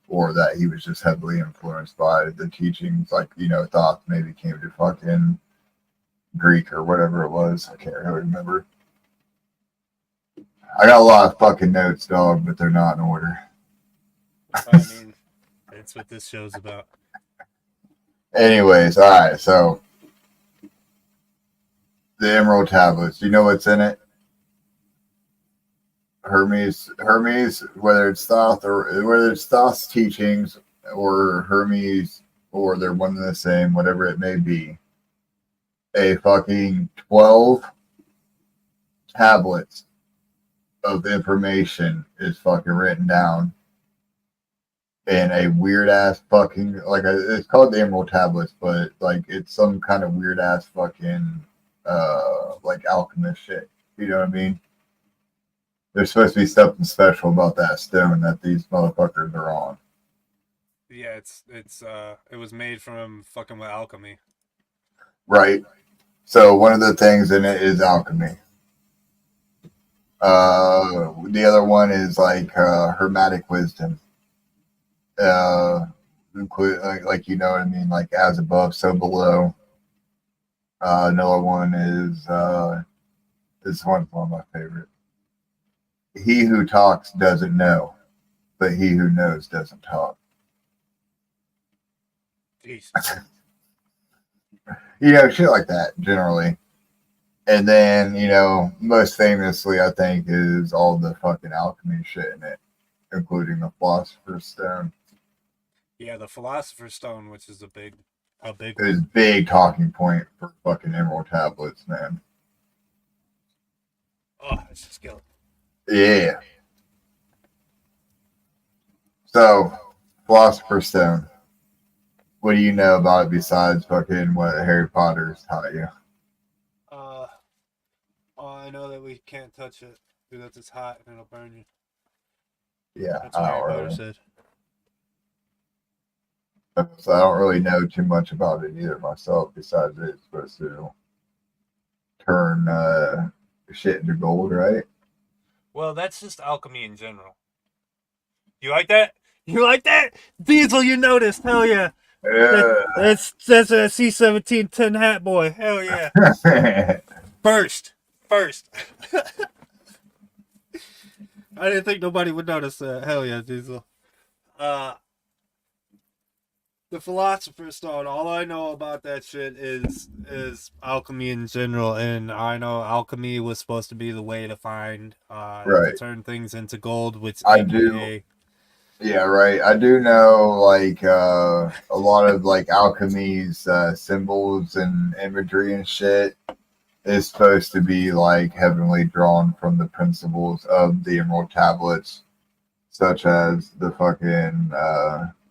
or that he was just heavily influenced by the teachings, like, Thoth maybe came to fucking Greek or whatever it was. I can't really remember. I got a lot of fucking notes, dog, but they're not in order.
I mean, that's what this show's about.
Anyways, all right, so the Emerald Tablets, you know what's in it? Hermes, whether it's Thoth's teachings or Hermes, or they're one and the same, whatever it may be, a fucking 12 tablets of information is fucking written down in a weird ass fucking, it's called the Emerald Tablets, but like it's some kind of weird ass fucking like alchemist shit. You know what I mean? There's supposed to be something special about that stone that these motherfuckers are on.
Yeah, it was made from fucking with alchemy.
Right. So one of the things in it is alchemy. The other one is like hermetic wisdom. Like you know what I mean, like as above, so below. Another one is this one's one of my favorite. He who talks doesn't know, but he who knows doesn't talk.
Jeez.
You know, shit like that generally. And then, you know, most famously, I think, is all the fucking alchemy shit in it, including the Philosopher's Stone.
Yeah, the Philosopher's Stone, which is a big
It was a big talking point for fucking Emerald Tablets, man.
Oh, it's just killing.
Yeah. So, Philosopher's Stone. What do you know about it besides fucking what Harry Potter's taught you?
I know that we can't touch it because it's hot and it'll burn you.
Yeah,
That's what
I
Harry
don't
Potter
really.
said.
So I don't really know too much about it either myself, besides it's supposed to turn shit into gold, right?
Well, that's just alchemy in general. You like that? You like that? Diesel, you noticed. Hell yeah. That's a C-1710 hat boy. Hell yeah. First. I didn't think nobody would notice that. Hell yeah, Diesel. The Philosopher's Stone, all I know about that shit is alchemy in general, and I know alchemy was supposed to be the way to find to turn things into gold, which
I do. Yeah, right. I do know like a lot of like alchemy's symbols and imagery and shit is supposed to be like heavily drawn from the principles of the Emerald Tablets, such as the fucking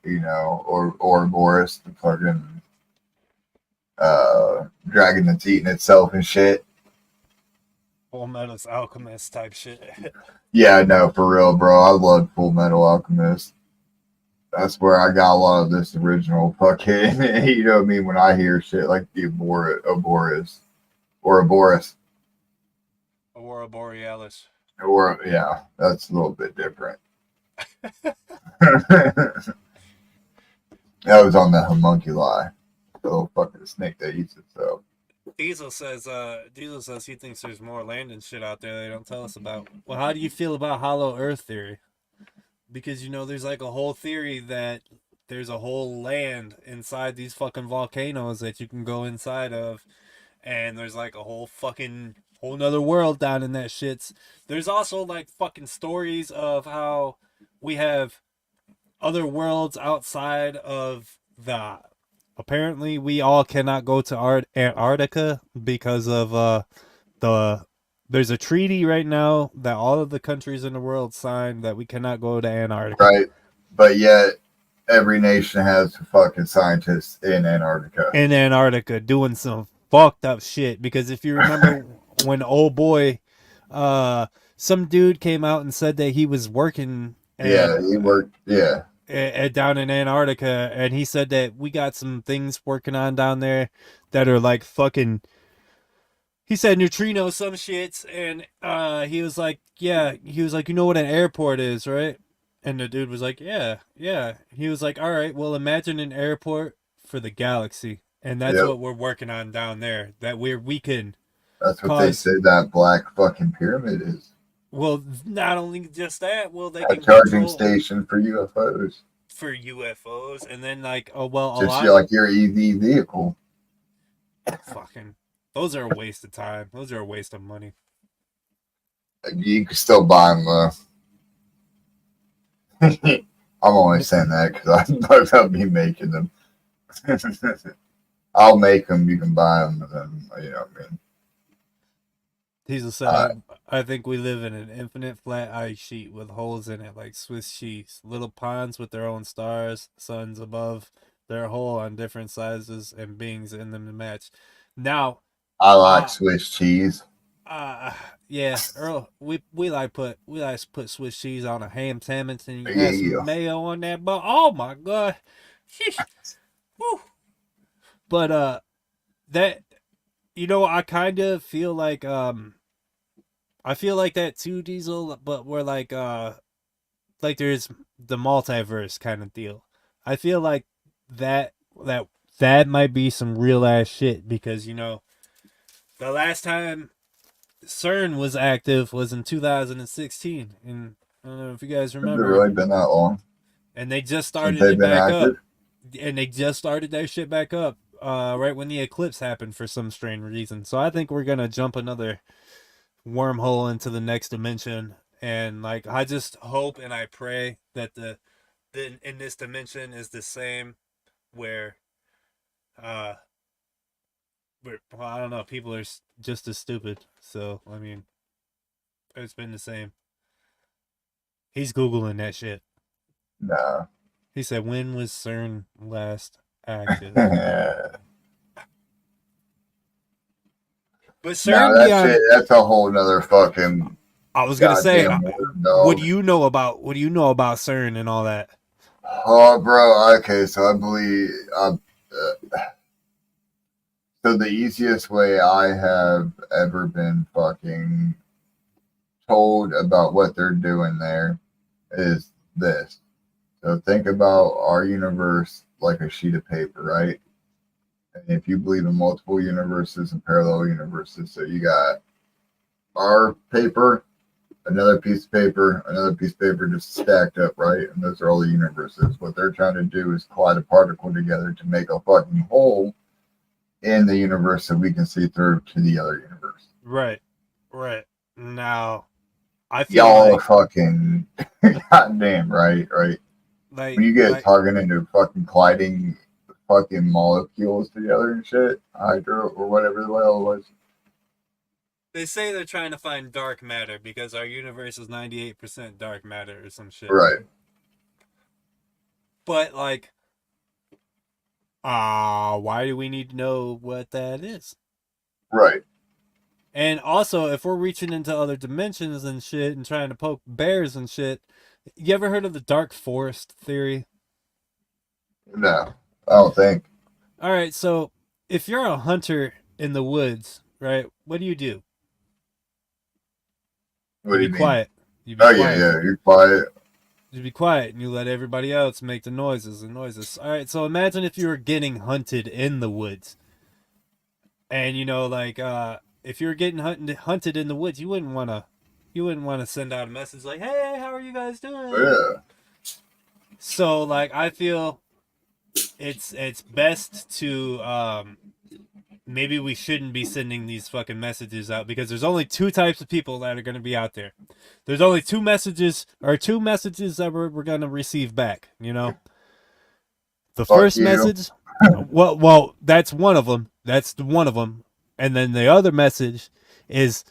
you know, or Ouroboros, the fucking dragon that's eating itself and shit.
Full Metal's Alchemist type shit.
Yeah, no, for real, bro. I love Full Metal Alchemist. That's where I got a lot of this original fucking, you know what I mean, when I hear shit like the Ouroboros.
Aurora Borealis.
Or, yeah, that's a little bit different. That was on the homunculi. The little fucking snake that eats itself.
Diesel says he thinks there's more land and shit out there they don't tell us about. Well, how do you feel about hollow earth theory? Because, you know, there's like a whole theory that there's a whole land inside these fucking volcanoes that you can go inside of. And there's like a whole nother world down in that shits. There's also like fucking stories of how we have other worlds outside of the... Apparently, we all cannot go to Antarctica because of there's a treaty right now that all of the countries in the world signed that we cannot go to Antarctica.
Right. But yet, every nation has fucking scientists in Antarctica.
In Antarctica doing some fucked up shit. Because if you remember when old boy, some dude came out and said that he was working.
He worked. Yeah.
Down in Antarctica, and he said that we got some things working on down there that are like fucking... He said neutrino some shits, and he was like, you know what an airport is, right? And the dude was like, yeah. He was like, all right, well, imagine an airport for the galaxy, and that's what we're working on down there. That we can...
That's what they say that black fucking pyramid is.
Well, not only just that, well, they
a
can
charging station for UFOs.
For UFOs, and then like, oh well,
just like your EV vehicle.
Fucking, those are a waste of time. Those are a waste of money.
You can still buy them though. I'm only saying that because I know about me making them. I'll make them. You can buy them, and then you know what I mean.
Diesel said, I think we live in an infinite flat ice sheet with holes in it like Swiss cheese. Little ponds with their own stars, suns above their hole on different sizes and beings in them to match. Now,
I like Swiss cheese.
Yeah, Earl, we like put Swiss cheese on a ham sandwich and you add some mayo on that. But oh my god, woo. But that I kind of feel like I feel like that too, Diesel, but we're like there's the multiverse kind of deal. I feel like that that might be some real ass shit because the last time CERN was active was in 2016, and I don't know if you guys
Has it
remember.
really been that long
And they just
since
started
they've
it
been
back
active?
up, and they just started that shit back up right when the eclipse happened for some strange reason. So I think we're gonna jump another wormhole into the next dimension, and like I just hope and I pray that the in this dimension is the same where uh well, I don't know, people are just as stupid. So I mean, it's been the same. He's googling that shit.
Nah.
He said, when was CERN last active? But
No,
CERN beyond,
that's a whole nother fucking
I was gonna say,
goddamn word,
what
dog.
do you know about CERN and all that?
Oh, bro. Okay, so I believe. So the easiest way I have ever been fucking told about what they're doing there is this. So think about our universe like a sheet of paper, right? And if you believe in multiple universes and parallel universes, so you got our paper, another piece of paper, another piece of paper just stacked up, right? And those are all the universes. What they're trying to do is collide a particle together to make a fucking hole in the universe so we can see through to the other universe.
Right. Now, I feel
Y'all
like,
are fucking goddamn right. When you get talking into fucking colliding fucking molecules together and shit, hydro or whatever the hell it was.
they say they're trying to find dark matter because our universe is 98% dark matter or some shit.
Right.
But like, why do we need to know what that is?
Right.
And also, if we're reaching into other dimensions and shit and trying to poke bears and shit, you ever heard of the dark forest theory?
No, I don't think.
All right, so if you're a hunter in the woods, right, what do?
What do you
Be
mean?
quiet. You be
Oh,
quiet.
yeah, you're quiet.
You be quiet and you let everybody else make the noises and noises. All right, so imagine if you were getting hunted in the woods. And if you were getting hunted in the woods, you wouldn't want to send out a message like, "Hey, how are you guys doing?"
Yeah.
So like I feel it's best to maybe we shouldn't be sending these fucking messages out because there's only two types of people that are going to be out there. There's only two messages that we're going to receive back, The
Fuck
first
you.
message, well, that's one of them. That's one of them. And then the other message is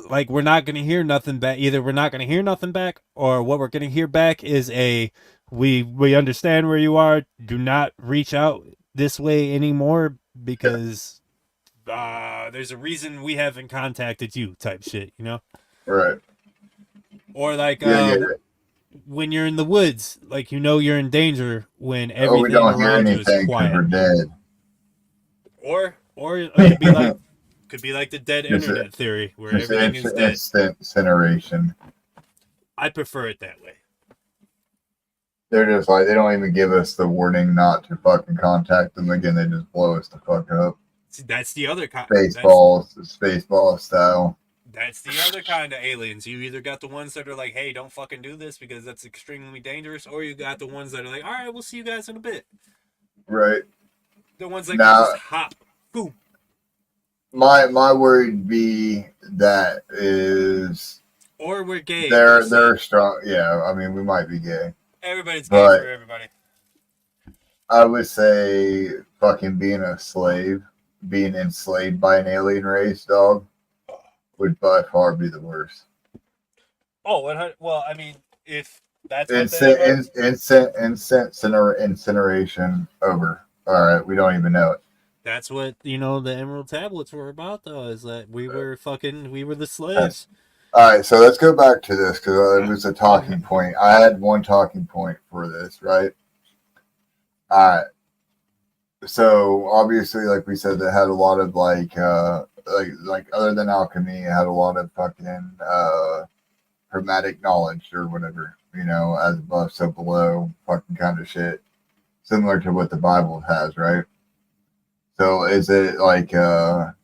like we're not going to hear nothing back. Either we're not going to hear nothing back, or what we're going to hear back is we understand where you are. Do not reach out this way anymore because there's a reason we haven't contacted you, type shit,
Right.
Or like
Yeah.
when you're in the woods, like you're in danger when
We
everything
don't hear
around you
anything
is
because
quiet.
we're dead.
Or it could be like the dead
Just
internet theory where
Just
everything is dead.
instant incineration.
I prefer it that way.
They're just like, they don't even give us the warning not to fucking contact them again. They just blow us the fuck up.
See, that's the other kind.
Spaceball style.
That's the other kind of aliens. You either got the ones that are like, "Hey, don't fucking do this because that's extremely dangerous," or you got the ones that are like, "All right, we'll see you guys in a bit."
Right.
The ones that
Now,
can just hop. Boom.
My word be that is
Or we're gay.
they're strong. Yeah, I mean we might be gay.
Everybody's gay
But
for everybody.
I would say fucking being a slave, being enslaved by an alien race, dog, would by far be the worst.
Oh, well, I mean, if that's what
Incineration over. All right, we don't even know it.
that's what the Emerald Tablets were about, though, is that we were the slaves.
All right, so let's go back to this because it was a talking point. I had one talking point for this, right? All right. So obviously, like we said, they had a lot of like other than alchemy, it had a lot of fucking hermetic knowledge or whatever, as above, so below, fucking kind of shit, similar to what the Bible has, right? So is it like fuck,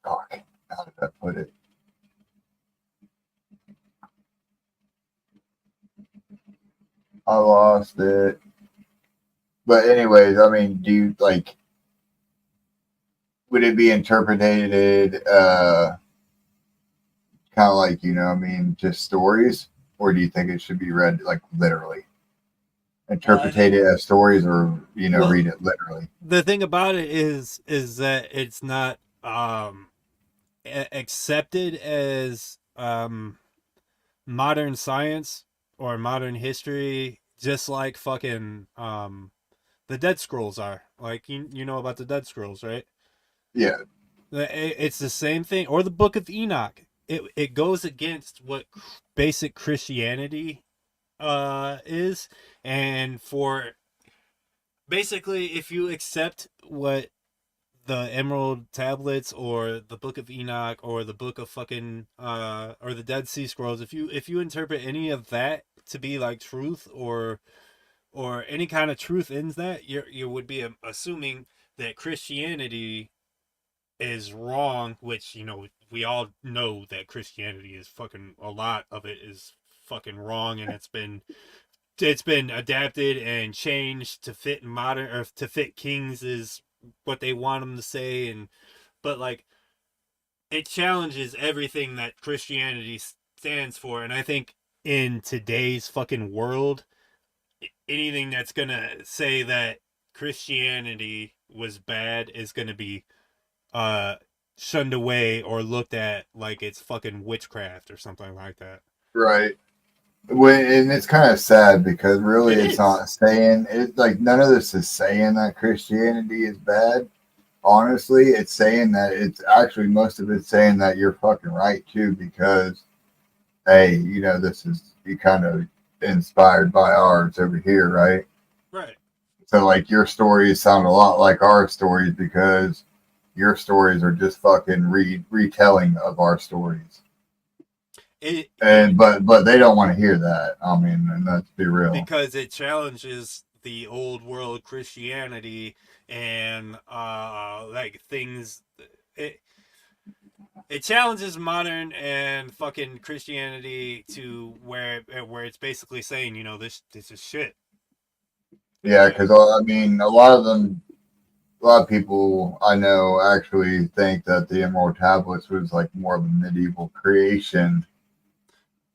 how did I put it? I lost it. But anyways, I mean, do you like? Would it be interpreted kind of like just stories, or do you think it should be read like literally? Interpretate it as stories, or read it literally.
The thing about it is that it's not accepted as modern science or modern history, just like fucking the Dead Scrolls are. Like you know about the Dead Scrolls, right?
Yeah.
It's the same thing. Or the Book of Enoch. It goes against what basic Christianity is, and for basically, if you accept what the Emerald Tablets or the Book of Enoch or the Book of fucking or the Dead Sea Scrolls, if you interpret any of that to be like truth or any kind of truth in that, you would be assuming that Christianity is wrong, which we all know that Christianity is fucking, a lot of it is fucking wrong, and it's been adapted and changed to fit modern, or to fit kings is what they want them to say, but like it challenges everything that Christianity stands for. And I think in today's fucking world, anything that's gonna say that Christianity was bad is gonna be shunned away or looked at like it's fucking witchcraft or something like that.
Right. And it's kind of sad because really it's not saying it, like none of this is saying that Christianity is bad. Honestly, it's saying that it's actually, most of it's saying that you're fucking right too, because hey, this is you kind of inspired by ours over here, right?
Right.
So like your stories sound a lot like our stories because your stories are just fucking retelling of our stories. But they don't want to hear that. I mean, and let's be real.
Because it challenges the old world Christianity and like things. It challenges modern and fucking Christianity to where it's basically saying, this is shit.
Yeah, because I mean, a lot of people I know actually think that the Emerald Tablets was like more of a medieval creation,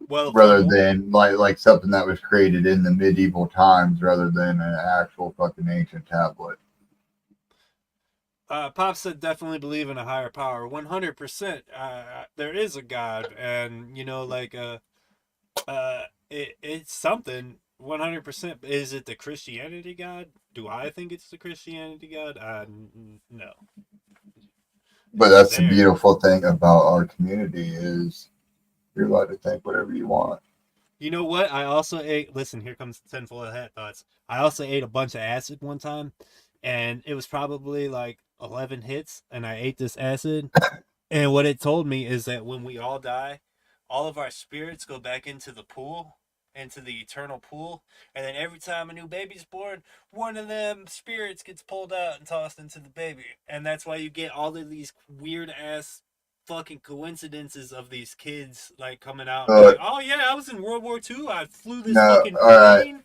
rather than like something that was created in the medieval times, rather than an actual fucking ancient tablet.
Pop said definitely believe in a higher power. 100%. There is a God, and it's something. 100%. Is it the Christianity God? Do I think it's the Christianity God? No.
But that's the beautiful thing about our community is you're allowed to think whatever you want.
You know what? I also ate. Listen, here comes 10 full of hat thoughts. I also ate a bunch of acid one time, and it was probably like 11 hits, and I ate this acid. And what it told me is that when we all die, all of our spirits go back into the pool, into the eternal pool. And then every time a new baby's born, one of them spirits gets pulled out and tossed into the baby. And that's why you get all of these weird ass fucking coincidences of these kids like coming out and like, oh yeah, I was in World War II. I flew this fucking plane.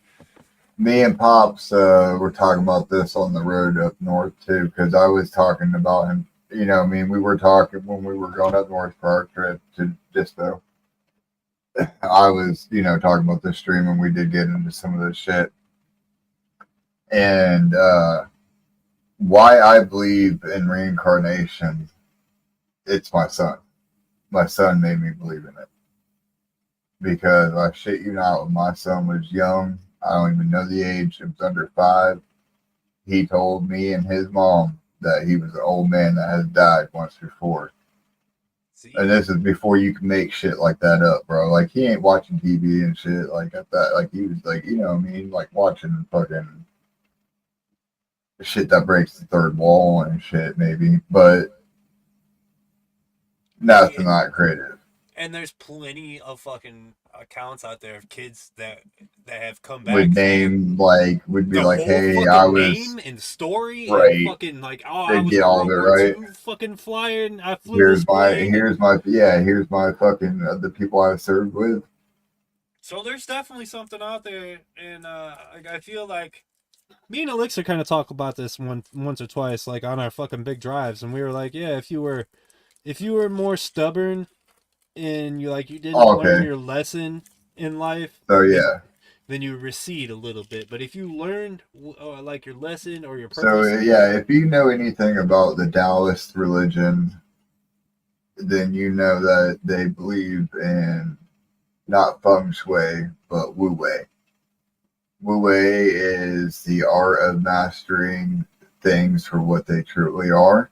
Me and Pops were talking about this on the road up north too, because I was talking about him. We were talking when we were going up north for our trip to Dispo. I was, talking about this stream, and we did get into some of this shit. And why I believe in reincarnation, it's my son. My son made me believe in it. Because I shit you not, when my son was young, I don't even know the age, it was under 5. He told me and his mom that he was an old man that has died once before. See? And this is before you can make shit like that up, bro. Like, he ain't watching TV and shit like that. Like, he was like, like watching fucking shit that breaks the third wall and shit, maybe, but nothing that creative.
And there's plenty of fucking accounts out there of kids that have come back
Would
saying
name like would be
the
like,
whole
hey,
fucking
I was
name and story and
right.
fucking like, oh, I
They'd
was
get
a
all of
World
it
War
right.
II fucking flyer and I flew
Here's
this
my
plane.
here's my fucking the people I served with.
So there's definitely something out there, and I feel like me and Elixir kind of talk about this once or twice, like on our fucking big drives, and we were like, yeah, if you were more stubborn and you didn't learn
Okay.
your lesson in life,
So yeah.
then you recede a little bit. But if you learned like your lesson or your
So
purpose,
yeah, if you know anything about the Taoist religion, then you know that they believe in not feng shui, but wu wei. Wu wei is the art of mastering things for what they truly are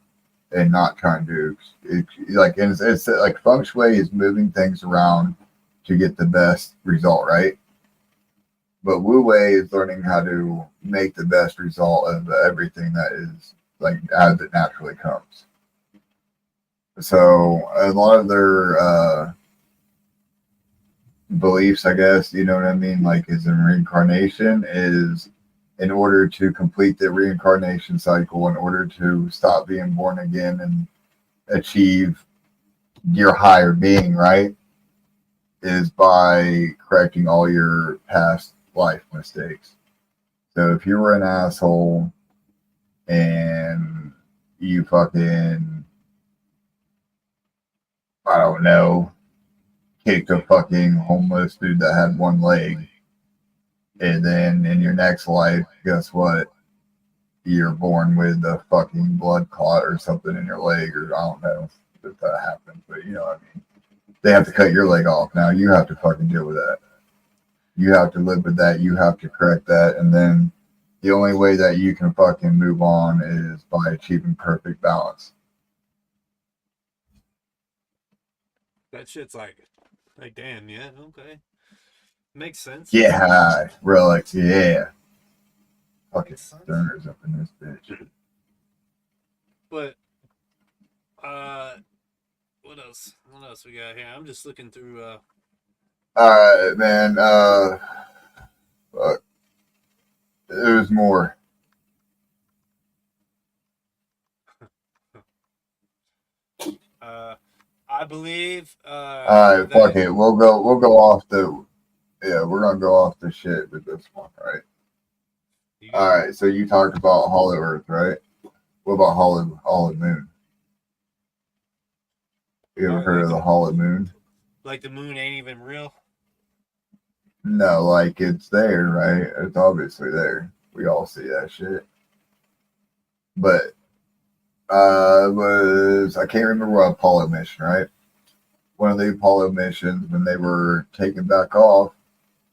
and not trying to it's like feng shui is moving things around to get the best result, right? But wu wei is learning how to make the best result of everything that is like as it naturally comes. So a lot of their beliefs, I guess, you know what I mean, like is in reincarnation, is in order to complete the reincarnation cycle, in order to stop being born again and achieve your higher being, right, is by correcting all your past life mistakes. So if you were an asshole and you fucking, I don't know, kicked a fucking homeless dude that had one leg, and then in your next life, guess what? You're born with a fucking blood clot or something in your leg, or I don't know if that happens, but you know what I mean. They have to cut your leg off. Now you have to fucking deal with that. You have to live with that. You have to correct that. And then the only way that you can fucking move on is by achieving perfect balance.
that shit's like damn, yeah, okay, makes sense.
Get high, relax, yeah. Fucking stoners up in this bitch.
But what else? What else we got here? I'm just looking through.
Alright, man. Fuck. There's more.
I believe.
Alright, fuck it. We'll go off the. Yeah, we're gonna go off the shit with this one, right? Alright, so you talked about Hollow Earth, right? What about Hollow Moon? You ever heard of the Hollow Moon?
Like the moon ain't even real?
No, like it's there, right? It's obviously there. We all see that shit. But I can't remember what Apollo mission, right? One of the Apollo missions, when they were taken back off,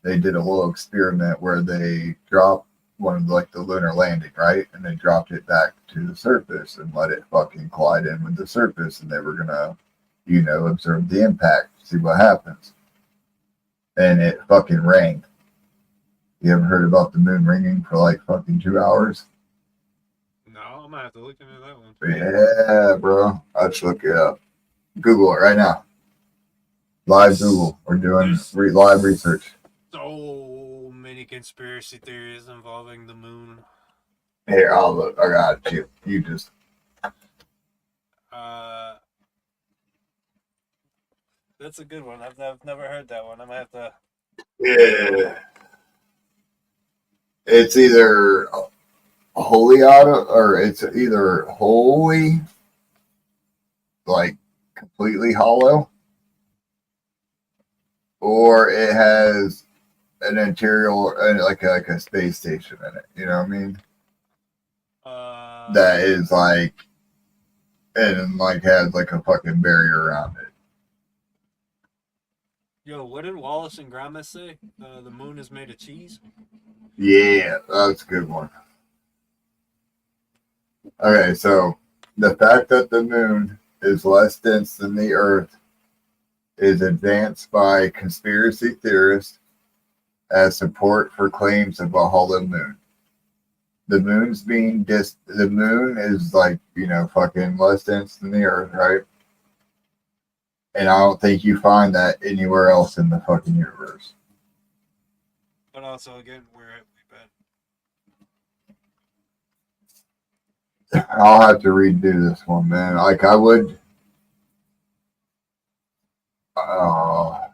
they did a little experiment where they dropped one of the lunar landing, right? And they dropped it back to the surface and let it fucking collide in with the surface, and they were gonna, observe the impact, see what happens. And it fucking rang. You ever heard about the moon ringing for like fucking 2 hours?
No, I'm gonna have to look into that one.
Yeah, bro. I'll just look it up. Google it right now. Live Google. We're doing live research.
So many conspiracy theories involving the moon.
Here, I'll look. I got you. You just.
That's a good one. I've never heard that one. I'm gonna have to.
Yeah. It's either wholly or it's either wholly, like completely hollow, or it has an interior, like a space station in it. You know what I mean? That is like, and like has like a fucking barrier around it.
Yo, what did Wallace and Gromit say? The moon is made of cheese?
Yeah, that's a good one. Okay, so the fact that the moon is less dense than the Earth is advanced by conspiracy theorists as support for claims of a hollow moon. the moon's being the moon is like, fucking less dense than the Earth, right? And I don't think you find that anywhere else in the fucking universe.
But also, again, where have we been?
I'll have to redo this one, man. Like I would.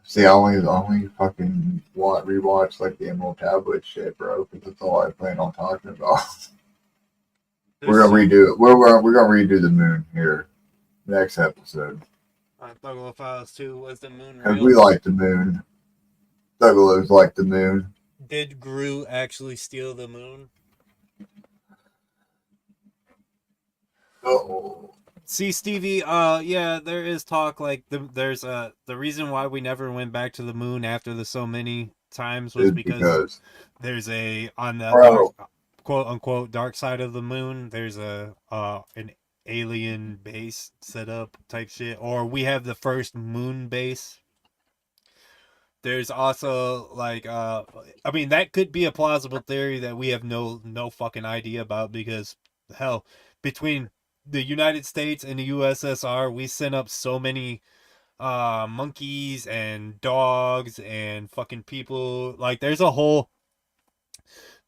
See, I only fucking rewatch like the Emerald Tablet shit, bro, because that's all I plan on talking about. We're gonna redo it. We're gonna redo the moon here next episode.
Thuggalo Files 2, was the moon
Because
real?
we like the moon. Thuggalo's like the moon.
Did Gru actually steal the moon?
Oh.
See, Stevie, yeah, there is talk like there's the reason why we never went back to the moon after the so many times was because there's on the dark, quote unquote dark side of the moon, there's an alien base set up type shit, or we have the first moon base. There's also like I mean that could be a plausible theory that we have no fucking idea about, because hell, between the United States and the USSR, we sent up so many monkeys and dogs and fucking people. Like there's a whole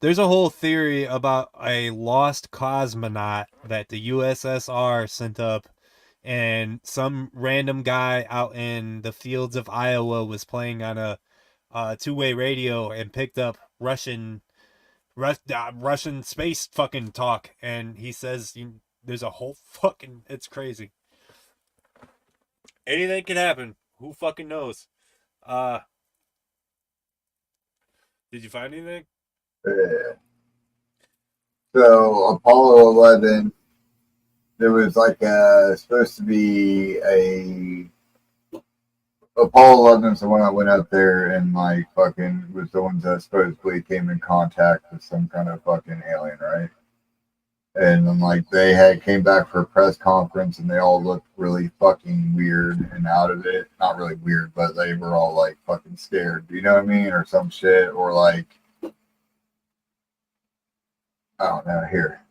theory about a lost cosmonaut that the USSR sent up, and some random guy out in the fields of Iowa was playing on a two-way radio and picked up Russian space fucking talk, and he says there's a whole fucking, it's crazy. Anything can happen. Who fucking knows? Did you find anything?
Yeah. So Apollo 11, there was like supposed to be Apollo 11 is the one that went up there and like fucking was the ones that supposedly came in contact with some kind of fucking alien, right? And then like they came back for a press conference and they all looked really fucking weird and out of it. Not really weird, but they were all like fucking scared. Do you know what I mean? Or some shit, or like, I don't know, here.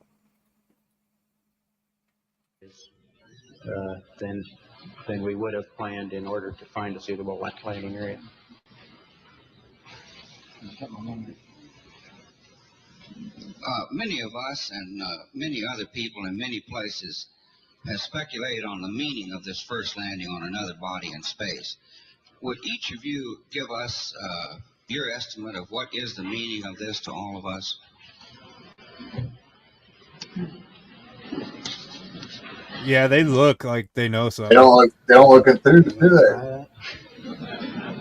Than we would have planned in order to find a suitable landing area.
Many of us and many other people in many places have speculated on the meaning of this first landing on another body in space. Would each of you give us your estimate of what is the meaning of this to all of us?
Yeah, they look like they know something.
They don't look enthused, do they?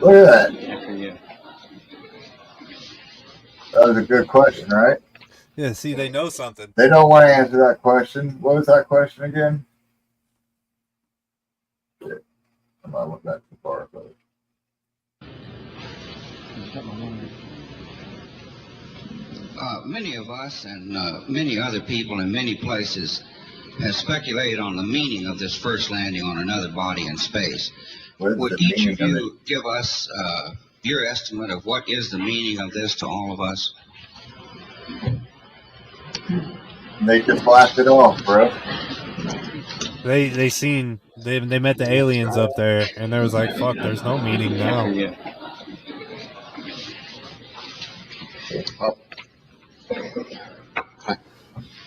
Look at that. That was a good question, right?
Yeah, see, they know something.
They don't want to answer that question. What was that question again? Shit. I might went back too far, but
Many of us and many other people in many places have speculated on the meaning of this first landing on another body in space. Would each of you give us your estimate of what is the meaning of this to all of us?
they just laughed it off, bro.
They met the aliens up there, and there was like, fuck, there's no meaning now.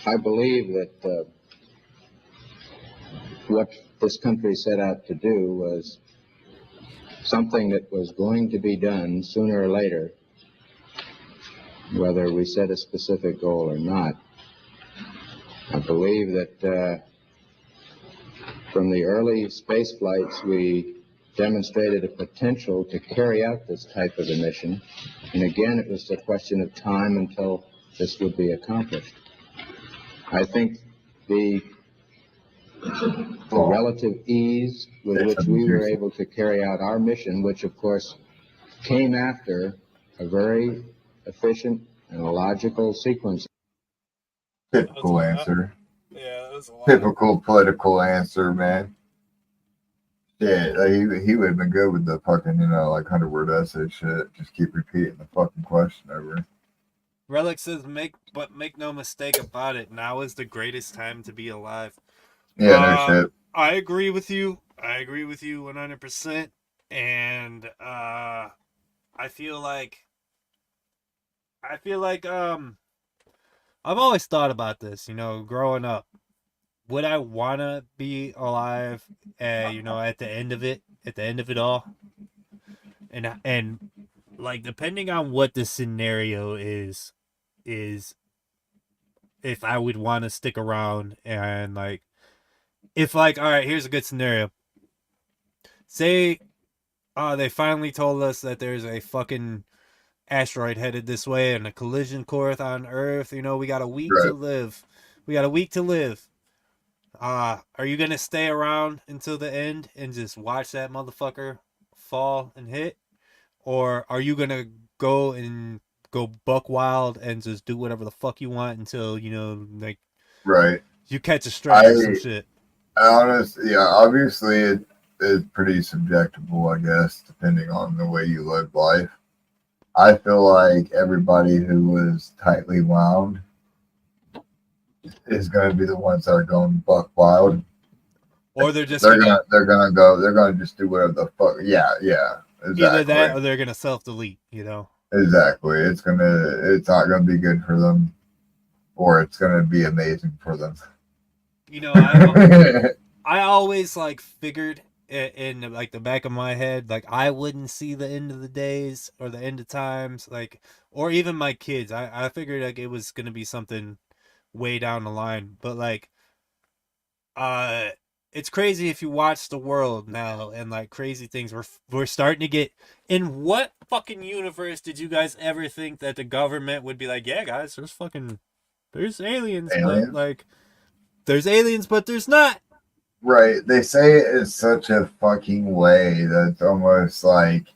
I believe that what this country set out to do was something that was going to be done sooner or later, whether we set a specific goal or not. I believe that from the early space flights, we demonstrated a potential to carry out this type of a mission. And again, it was a question of time until this would be accomplished. I think the relative ease with which we were able to carry out our mission, which of course came after a very efficient and logical sequence.
Typical answer.
Yeah, that was a lot.
Typical political answer, man. Shit, he would have been good with the fucking, like 100-word essay shit. Just keep repeating the fucking question over.
Relic says, make no mistake about it. Now is the greatest time to be alive.
Yeah, no shit.
I agree with you. I agree with you 100%. And I feel like I've always thought about this, growing up. Would I wanna be alive at the end of it all? And like depending on what the scenario is if I would want to stick around and like if like all right, here's a good scenario. Say they finally told us that there's a fucking asteroid headed this way and a collision course on Earth. We got a week to live. Are you gonna stay around until the end and just watch that motherfucker fall and hit? Or are you gonna go buck wild and just do whatever the fuck you want until, like
Right.
you catch a strike or some shit?
Obviously it's pretty subjectable, I guess, depending on the way you live life. I feel like everybody who was tightly wound is going to be the ones that are going buck wild,
or they're just
gonna just do whatever the fuck. Yeah, exactly.
Either that or they're gonna self-delete.
Exactly. It's not gonna be good for them, or it's gonna be amazing for them.
I always like figured in like the back of my head, like I wouldn't see the end of the days or the end of times, like, or even my kids. I figured like it was gonna be something way down the line, but like, it's crazy if you watch the world now and like crazy things we're starting to get. In what fucking universe did you guys ever think that the government would be like, yeah, guys, there's aliens? But like, there's aliens, but there's not.
Right. They say it in such a fucking way that's almost like,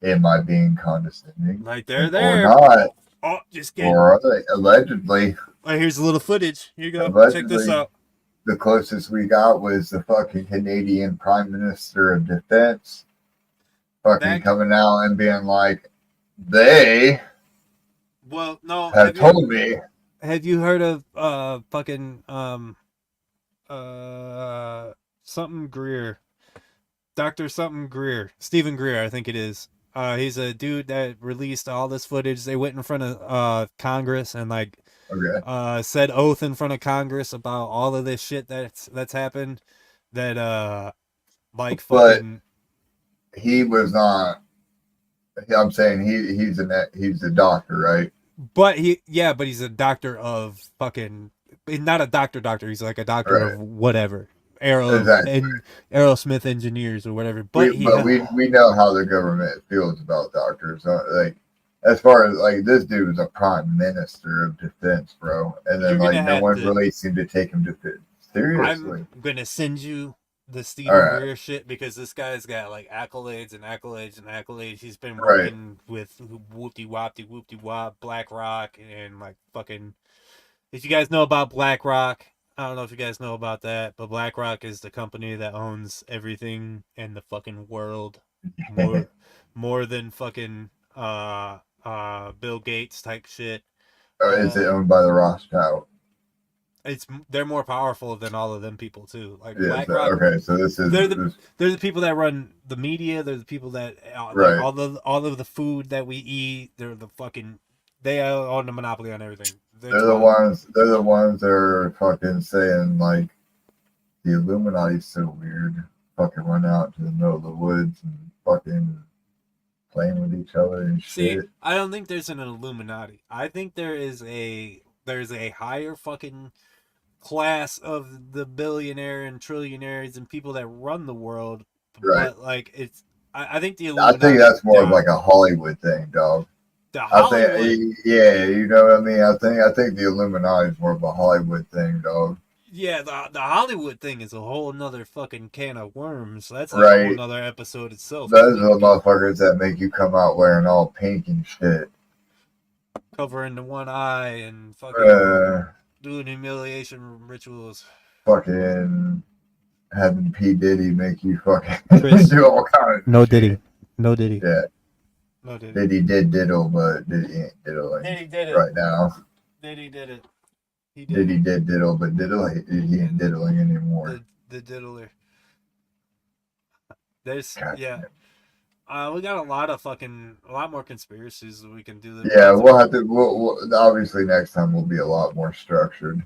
am I being condescending?
Like they're there.
Or not.
Oh, just kidding.
Or are they? Allegedly.
Oh, here's a little footage. Here you go.
Allegedly,
check this out.
The closest we got was the fucking Canadian Prime Minister of Defense coming out and being like, they have told me.
Have you heard of something Greer? Dr. something Greer. Stephen Greer, I think it is. He's a dude that released all this footage. They went in front of Congress and like said oath in front of Congress about all of this shit that's happened. That like fucking.
But he was not. I'm saying he's a doctor, right?
But he's a doctor of fucking. Not a doctor. He's like a doctor of whatever. Aerosmith engineers or whatever. But
we know how the government feels about doctors. Like, as far as like this dude was a prime minister of defense, bro, and then like no one really seemed to take him to seriously.
I'm gonna send you the Stephen Greer shit because this guy's got like accolades and accolades and accolades. He's been working with whoopty wop, BlackRock, and like fucking. If you guys know about BlackRock, I don't know if you guys know about that, but BlackRock is the company that owns everything in the fucking world, more than fucking Bill Gates type shit.
Is it owned by the Rothschild?
They're more powerful than all of them people too. Like BlackRock.
So this is
they're the people that run the media. They're the people that like all of the food that we eat. They're the fucking. They own the monopoly on everything. They're the ones
that are fucking saying like the Illuminati's so weird. Fucking run out to the middle of the woods and fucking playing with each other and shit.
See, I don't think there's an Illuminati. I think there's a higher fucking class of the billionaire and trillionaires and people that run the world.
Right.
But like I think the Illuminati.
I think that's more of like a Hollywood thing, dog. I think, you know what I mean. I think the Illuminati is more of a Hollywood thing, dog.
Yeah, the Hollywood thing is a whole nother fucking can of worms. That's like a whole nother episode itself.
Those are the motherfuckers that make you come out wearing all pink and shit,
covering the one eye and fucking doing humiliation rituals.
Fucking having P Diddy make you fucking do all kinds.
No shit. Diddy.
Yeah.
No, Diddy.
Diddy did diddle, but Diddy ain't diddling
Diddy did it.
right now.
Diddy did it. He did
Diddy
it.
did diddle, but he ain't diddling anymore.
The diddler. There's
God.
yeah. We got a lot more conspiracies that we can do.
Yeah, we'll have to. We'll obviously next time we'll be a lot more structured.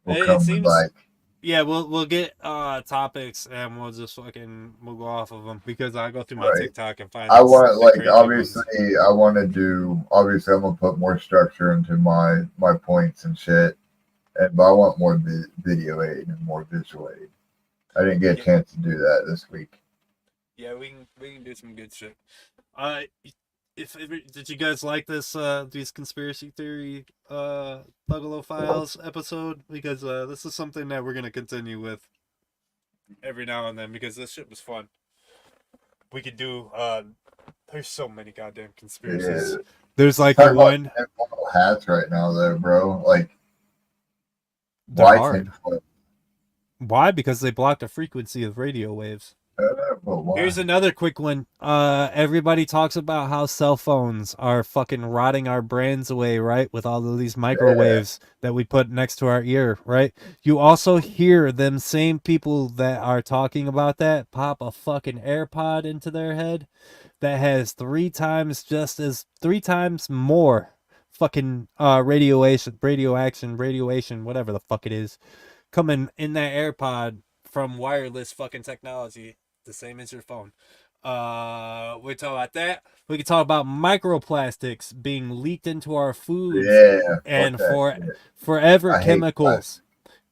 We'll come with like.
Yeah, we'll get topics and we'll go off of them because I go through my
Right.
TikTok and find.
I want
the
like
crazy
obviously
ones.
I want to do obviously I'm gonna put more structure into my points and shit, but I want more video aid and more visual aid. I didn't get a chance to do that this week.
Yeah, we can do some good shit. If did you guys like this these conspiracy theory Thuggalo Files episode? Because this is something that we're gonna continue with every now and then because this shit was fun. We could do there's so many goddamn conspiracies.
Yeah.
There's like
Talk
the one
about hats right now though, bro. Like
they're
why
hard.
tinfoil?
Why? Because they block the frequency of radio waves.
But why?
Here's another quick one. Everybody talks about how cell phones are fucking rotting our brains away, right? With all of these microwaves that we put next to our ear, right? You also hear them same people that are talking about that pop a fucking AirPod into their head that has 3 times more fucking radiation, whatever the fuck it is, coming in that AirPod from wireless fucking technology. The same as your phone. We talk about that. We can talk about microplastics being leaked into our foods and forever chemicals.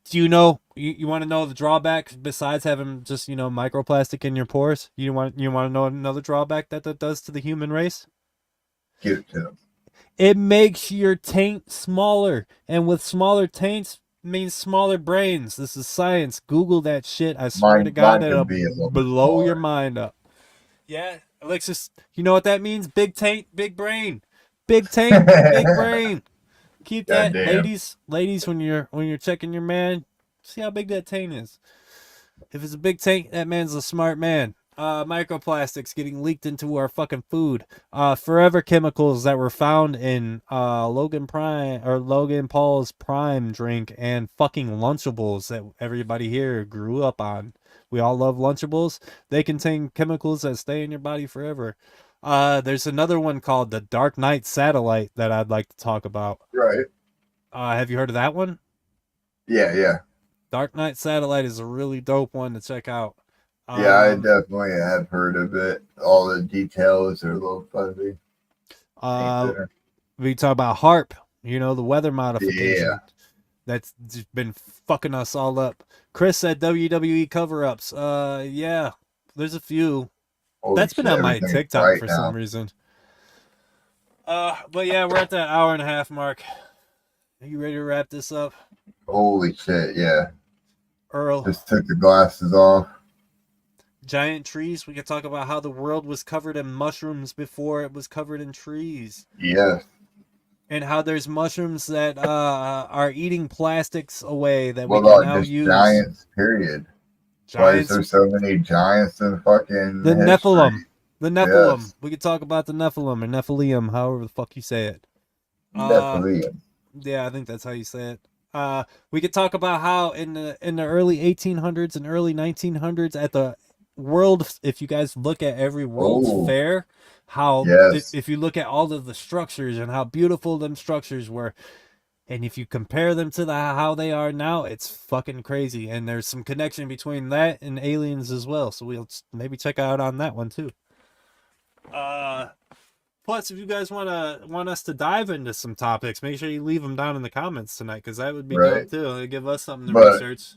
Do you know? You want to know the drawback besides having just microplastic in your pores? You want to know another drawback that does to the human race?
Give it to them.
It makes your taint smaller, and with smaller taints means smaller brains. This is science. Google that shit. I swear to God, it'll blow your mind up. Yeah, Alexis, you know what that means? Big taint, big brain. Big taint, big brain. Keep that, ladies. When you're checking your man, see how big that taint is. If it's a big taint, that man's a smart man. Microplastics getting leaked into our fucking food. Forever chemicals that were found in Logan Paul's Prime drink and fucking Lunchables that everybody here grew up on. We all love Lunchables. They contain chemicals that stay in your body forever. There's another one called the Dark Knight Satellite that I'd like to talk about.
Right.
Have you heard of that one?
Yeah.
Dark Knight Satellite is a really dope one to check out.
Yeah, I definitely have heard of it. All the details are a little fuzzy.
We talk about HARP, the weather modification.
Yeah.
That's just been fucking us all up. Chris said WWE cover-ups. Yeah, there's a few.
Holy
That's been
shit,
on my
everything's
TikTok
right
for
now.
some reason. But yeah, we're at that hour and a half mark. Are you ready to wrap this up?
Holy shit, yeah.
Earl.
Just took the glasses off.
Giant trees. We could talk about how the world was covered in mushrooms before it was covered in trees.
Yes.
And how there's mushrooms that are eating plastics away that
What
we can
about
now
just
use.
giants, period? Why is there so many giants in fucking
The
history?
Nephilim. The Nephilim.
Yes.
We could talk about the Nephilim or Nephilim, however the fuck you say it.
Nephilim.
Yeah, I think that's how you say it. We could talk about how in the early 1800s and early 1900s at the world, if you guys look at every World's Fair, how if you look at all of the structures and how beautiful them structures were, and if you compare them to how they are now, it's fucking crazy. And there's some connection between that and aliens as well. So we'll maybe check out on that one too. Plus, if you guys want us to dive into some topics, make sure you leave them down in the comments tonight, because that would be dope too. It'll give us something to research.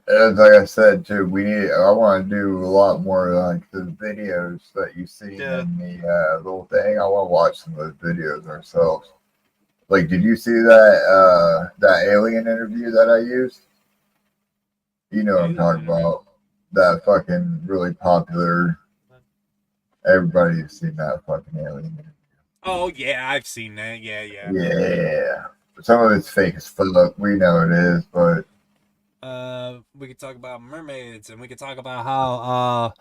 As like I said too, I want to do a lot more like the videos that you see in the little thing. I want to watch some of those videos ourselves. Like, did you see that alien interview that I used? You know what I'm talking about. That fucking really popular. Everybody's seen that fucking alien interview.
Oh yeah, I've seen that. Yeah.
Yeah. Some of it's fake as fuck. We know it is, but.
We could talk about mermaids, and we could talk about how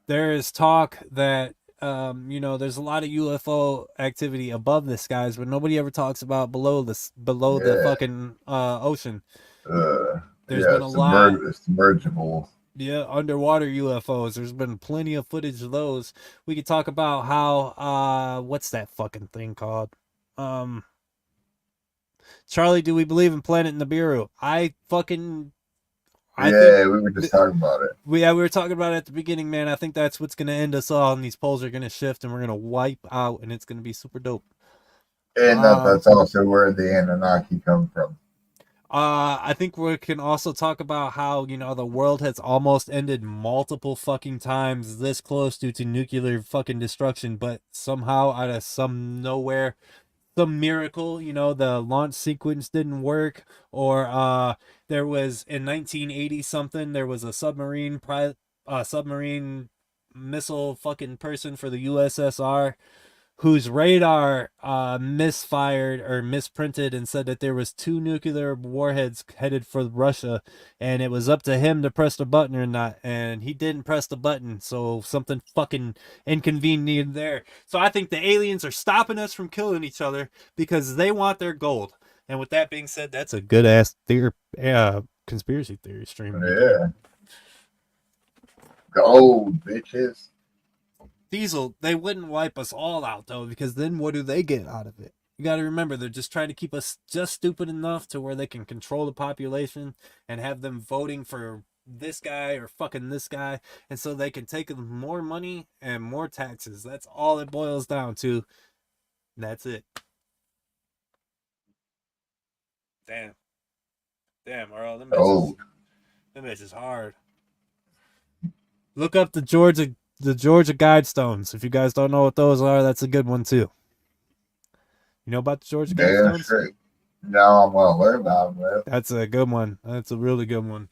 there is talk that you know, there's a lot of UFO activity above the skies, but nobody ever talks about below the
Yeah.
fucking ocean. There's
Yeah,
been a lot.
submergible.
Yeah, underwater UFOs. There's been plenty of footage of those. We could talk about how what's that fucking thing called? Charlie, do we believe in Planet Nibiru? I think
We were just talking about it.
we were talking about it at the beginning, man. I think that's what's gonna end us all, and these poles are gonna shift, and we're gonna wipe out, and it's gonna be super dope.
And that's also where the Anunnaki come from.
I think we can also talk about how, you know, the world has almost ended multiple fucking times this close due to nuclear fucking destruction, but somehow out of some nowhere, some miracle, you know, the launch sequence didn't work, or there was in 1980 something, there was a submarine missile fucking person for the USSR whose radar misfired or misprinted and said that there was 2 nuclear warheads headed for Russia, and it was up to him to press the button or not, and he didn't press the button, so something fucking inconvenient there. So I think the aliens are stopping us from killing each other because they want their gold. And with that being said, that's a good ass conspiracy theory stream.
Yeah. Gold, bitches.
Diesel, they wouldn't wipe us all out though, because then what do they get out of it? You got to remember, they're just trying to keep us just stupid enough to where they can control the population and have them voting for this guy or fucking this guy, and so they can take more money and more taxes. That's all it boils down to. That's it. Damn, Earl, them bitches hard. Look up the Georgia Guidestones. If you guys don't know what those are, that's a good one too. You know about the Georgia Guidestones?
Sure. No, I'm well aware about them, man.
That's a good one. That's a really good one.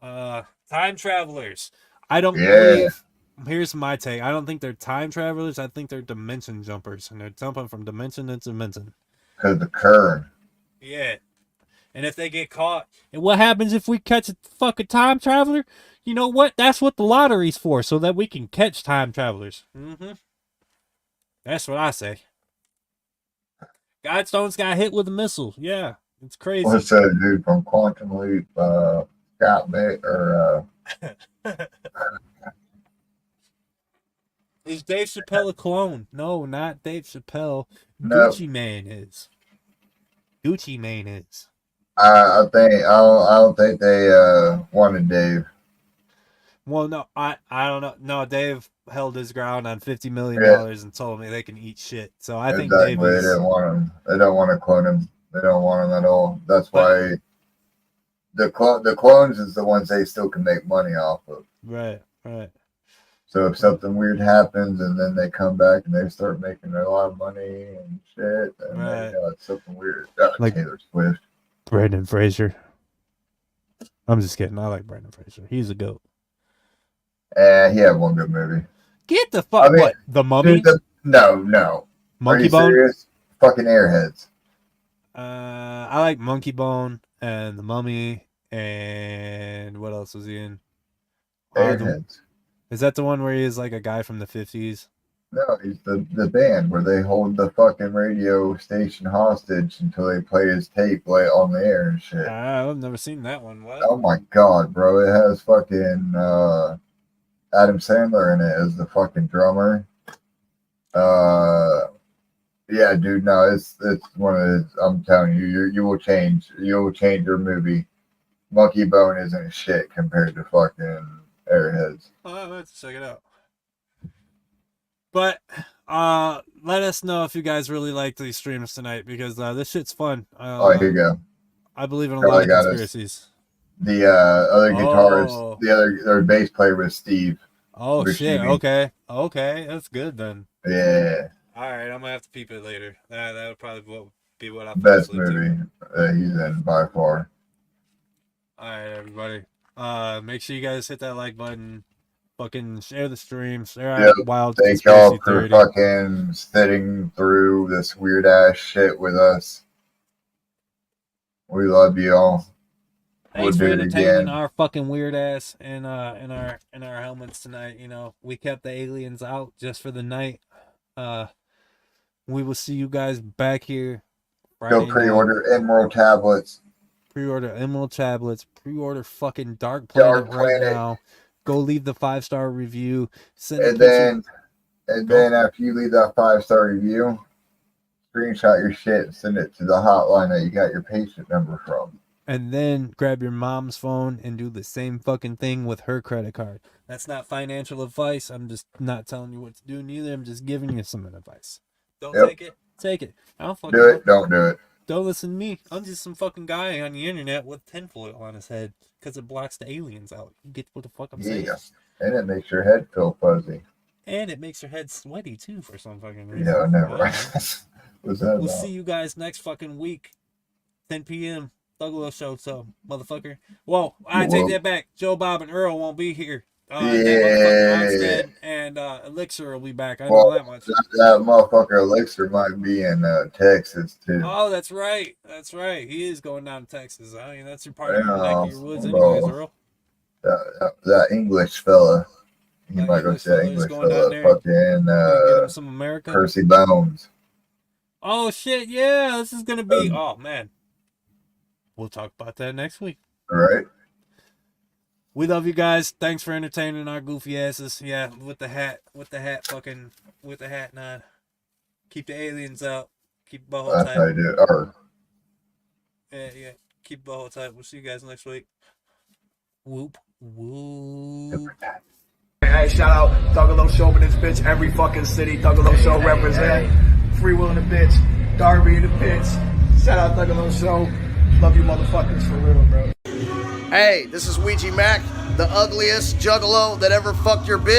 Time travelers. I don't believe. Here's my take. I don't think they're time travelers. I think they're dimension jumpers, and they're jumping from dimension to dimension.
Because the current.
Yeah. And if they get caught, and what happens if we catch a fucking time traveler? You know what? That's what the lottery's for, so that we can catch time travelers. That's what I say. Guidestones got hit with a missile. Yeah, it's crazy.
What's that dude from Quantum Leap? Scott Beck or
Is Dave Chappelle a clone? No, not Dave Chappelle.
No.
Gucci Mane is. Gucci Mane is.
I don't think they wanted Dave.
Well, no, I don't know. No, Dave held his ground on $50 million and told me they can eat shit. So I think Dave is...
They didn't want him. They don't want to clone him. They don't want him at all. That's why the clones is the ones they still can make money off of.
Right.
So if something weird happens and then they come back and they start making a lot of money and shit, and they got something weird. Like Taylor Swift.
Brendan Fraser. I'm just kidding. I like Brendan Fraser. He's a goat.
He had one good movie.
Get the fuck what? The Mummy?
No.
Monkey Bone?
Serious? Fucking Airheads.
I like Monkey Bone and The Mummy, and what else was he in?
Airheads.
Is that the one where he is like a guy from the 50s?
No, he's the band where they hold the fucking radio station hostage until they play his tape on the air and shit.
I've never seen that one. What?
Oh my god, bro. It has fucking Adam Sandler in it as the fucking drummer. Yeah, dude, no, it's one of his, I'm telling you, you will change your movie. Monkey Bone isn't shit compared to fucking Airheads.
Oh, let's check it out. But let us know if you guys really like these streams tonight, because this shit's fun.
Here you go.
I believe in a lot of conspiracies.
The other guitarist, their bass player was Steve.
Oh shit! Okay, that's good then.
Yeah.
All right, I'm gonna have to peep it later. That would probably be what I
best movie he's in by far.
All right, everybody. Make sure you guys hit that like button. Fucking share the stream. Share out wild.
Thank y'all for fucking sitting through this weird ass shit with us. We love you all.
Thanks
do
for
it
entertaining
again.
our fucking weird ass in our helmets tonight. You know, we kept the aliens out just for the night. We will see you guys back here Friday
Go pre-order Emerald tablets.
Pre-order Emerald tablets. Pre-order fucking Dark Planet right now. Go leave the 5-star review. Send a picture.
Then after you leave that 5-star review, screenshot your shit and send it to the hotline that you got your patient number from.
And then grab your mom's phone and do the same fucking thing with her credit card. That's not financial advice. I'm just not telling you what to do neither. I'm just giving you some advice. Don't take it. Take it. I don't fucking
do it. Don't do it.
Don't listen to me. I'm just some fucking guy on the internet with tinfoil on his head because it blocks the aliens out. You get what the fuck I'm saying?
Yeah. And it makes your head feel fuzzy.
And it makes your head sweaty too for some fucking reason.
Yeah, never. What's that
We'll
about?
see you guys next fucking week, 10 p.m. Thuggalo Show, so motherfucker. Well, I take that back. Joe, Bob, and Earl won't be here. That motherfucker Armstead and Elixir will be back. I know that much.
That motherfucker Elixir might be in Texas too.
Oh, that's right. That's right. He is going down to Texas. I mean, that's your part of your neck of your woods, anyways, Earl.
That English fella. You might go see that English fella. Fucking
some America.
Percy Bones.
Oh shit! Yeah, this is gonna be. Oh man, we'll talk about that next week.
All right.
We love you guys. Thanks for entertaining our goofy asses. Yeah, with the hat nod. Keep the aliens out. Keep butthole tight.
That's how you do it.
Yeah. Keep butthole tight. We'll see you guys next week. Whoop whoop.
Hey, shout out Thuggalo Show in this bitch. Every fucking city Thuggalo Show represent. Free Will in the bitch. Darby in the pits. Shout out Thuggalo Show. Love you motherfuckers for real, bro.
Hey, this is Ouija Mac, the ugliest juggalo that ever fucked your bitch.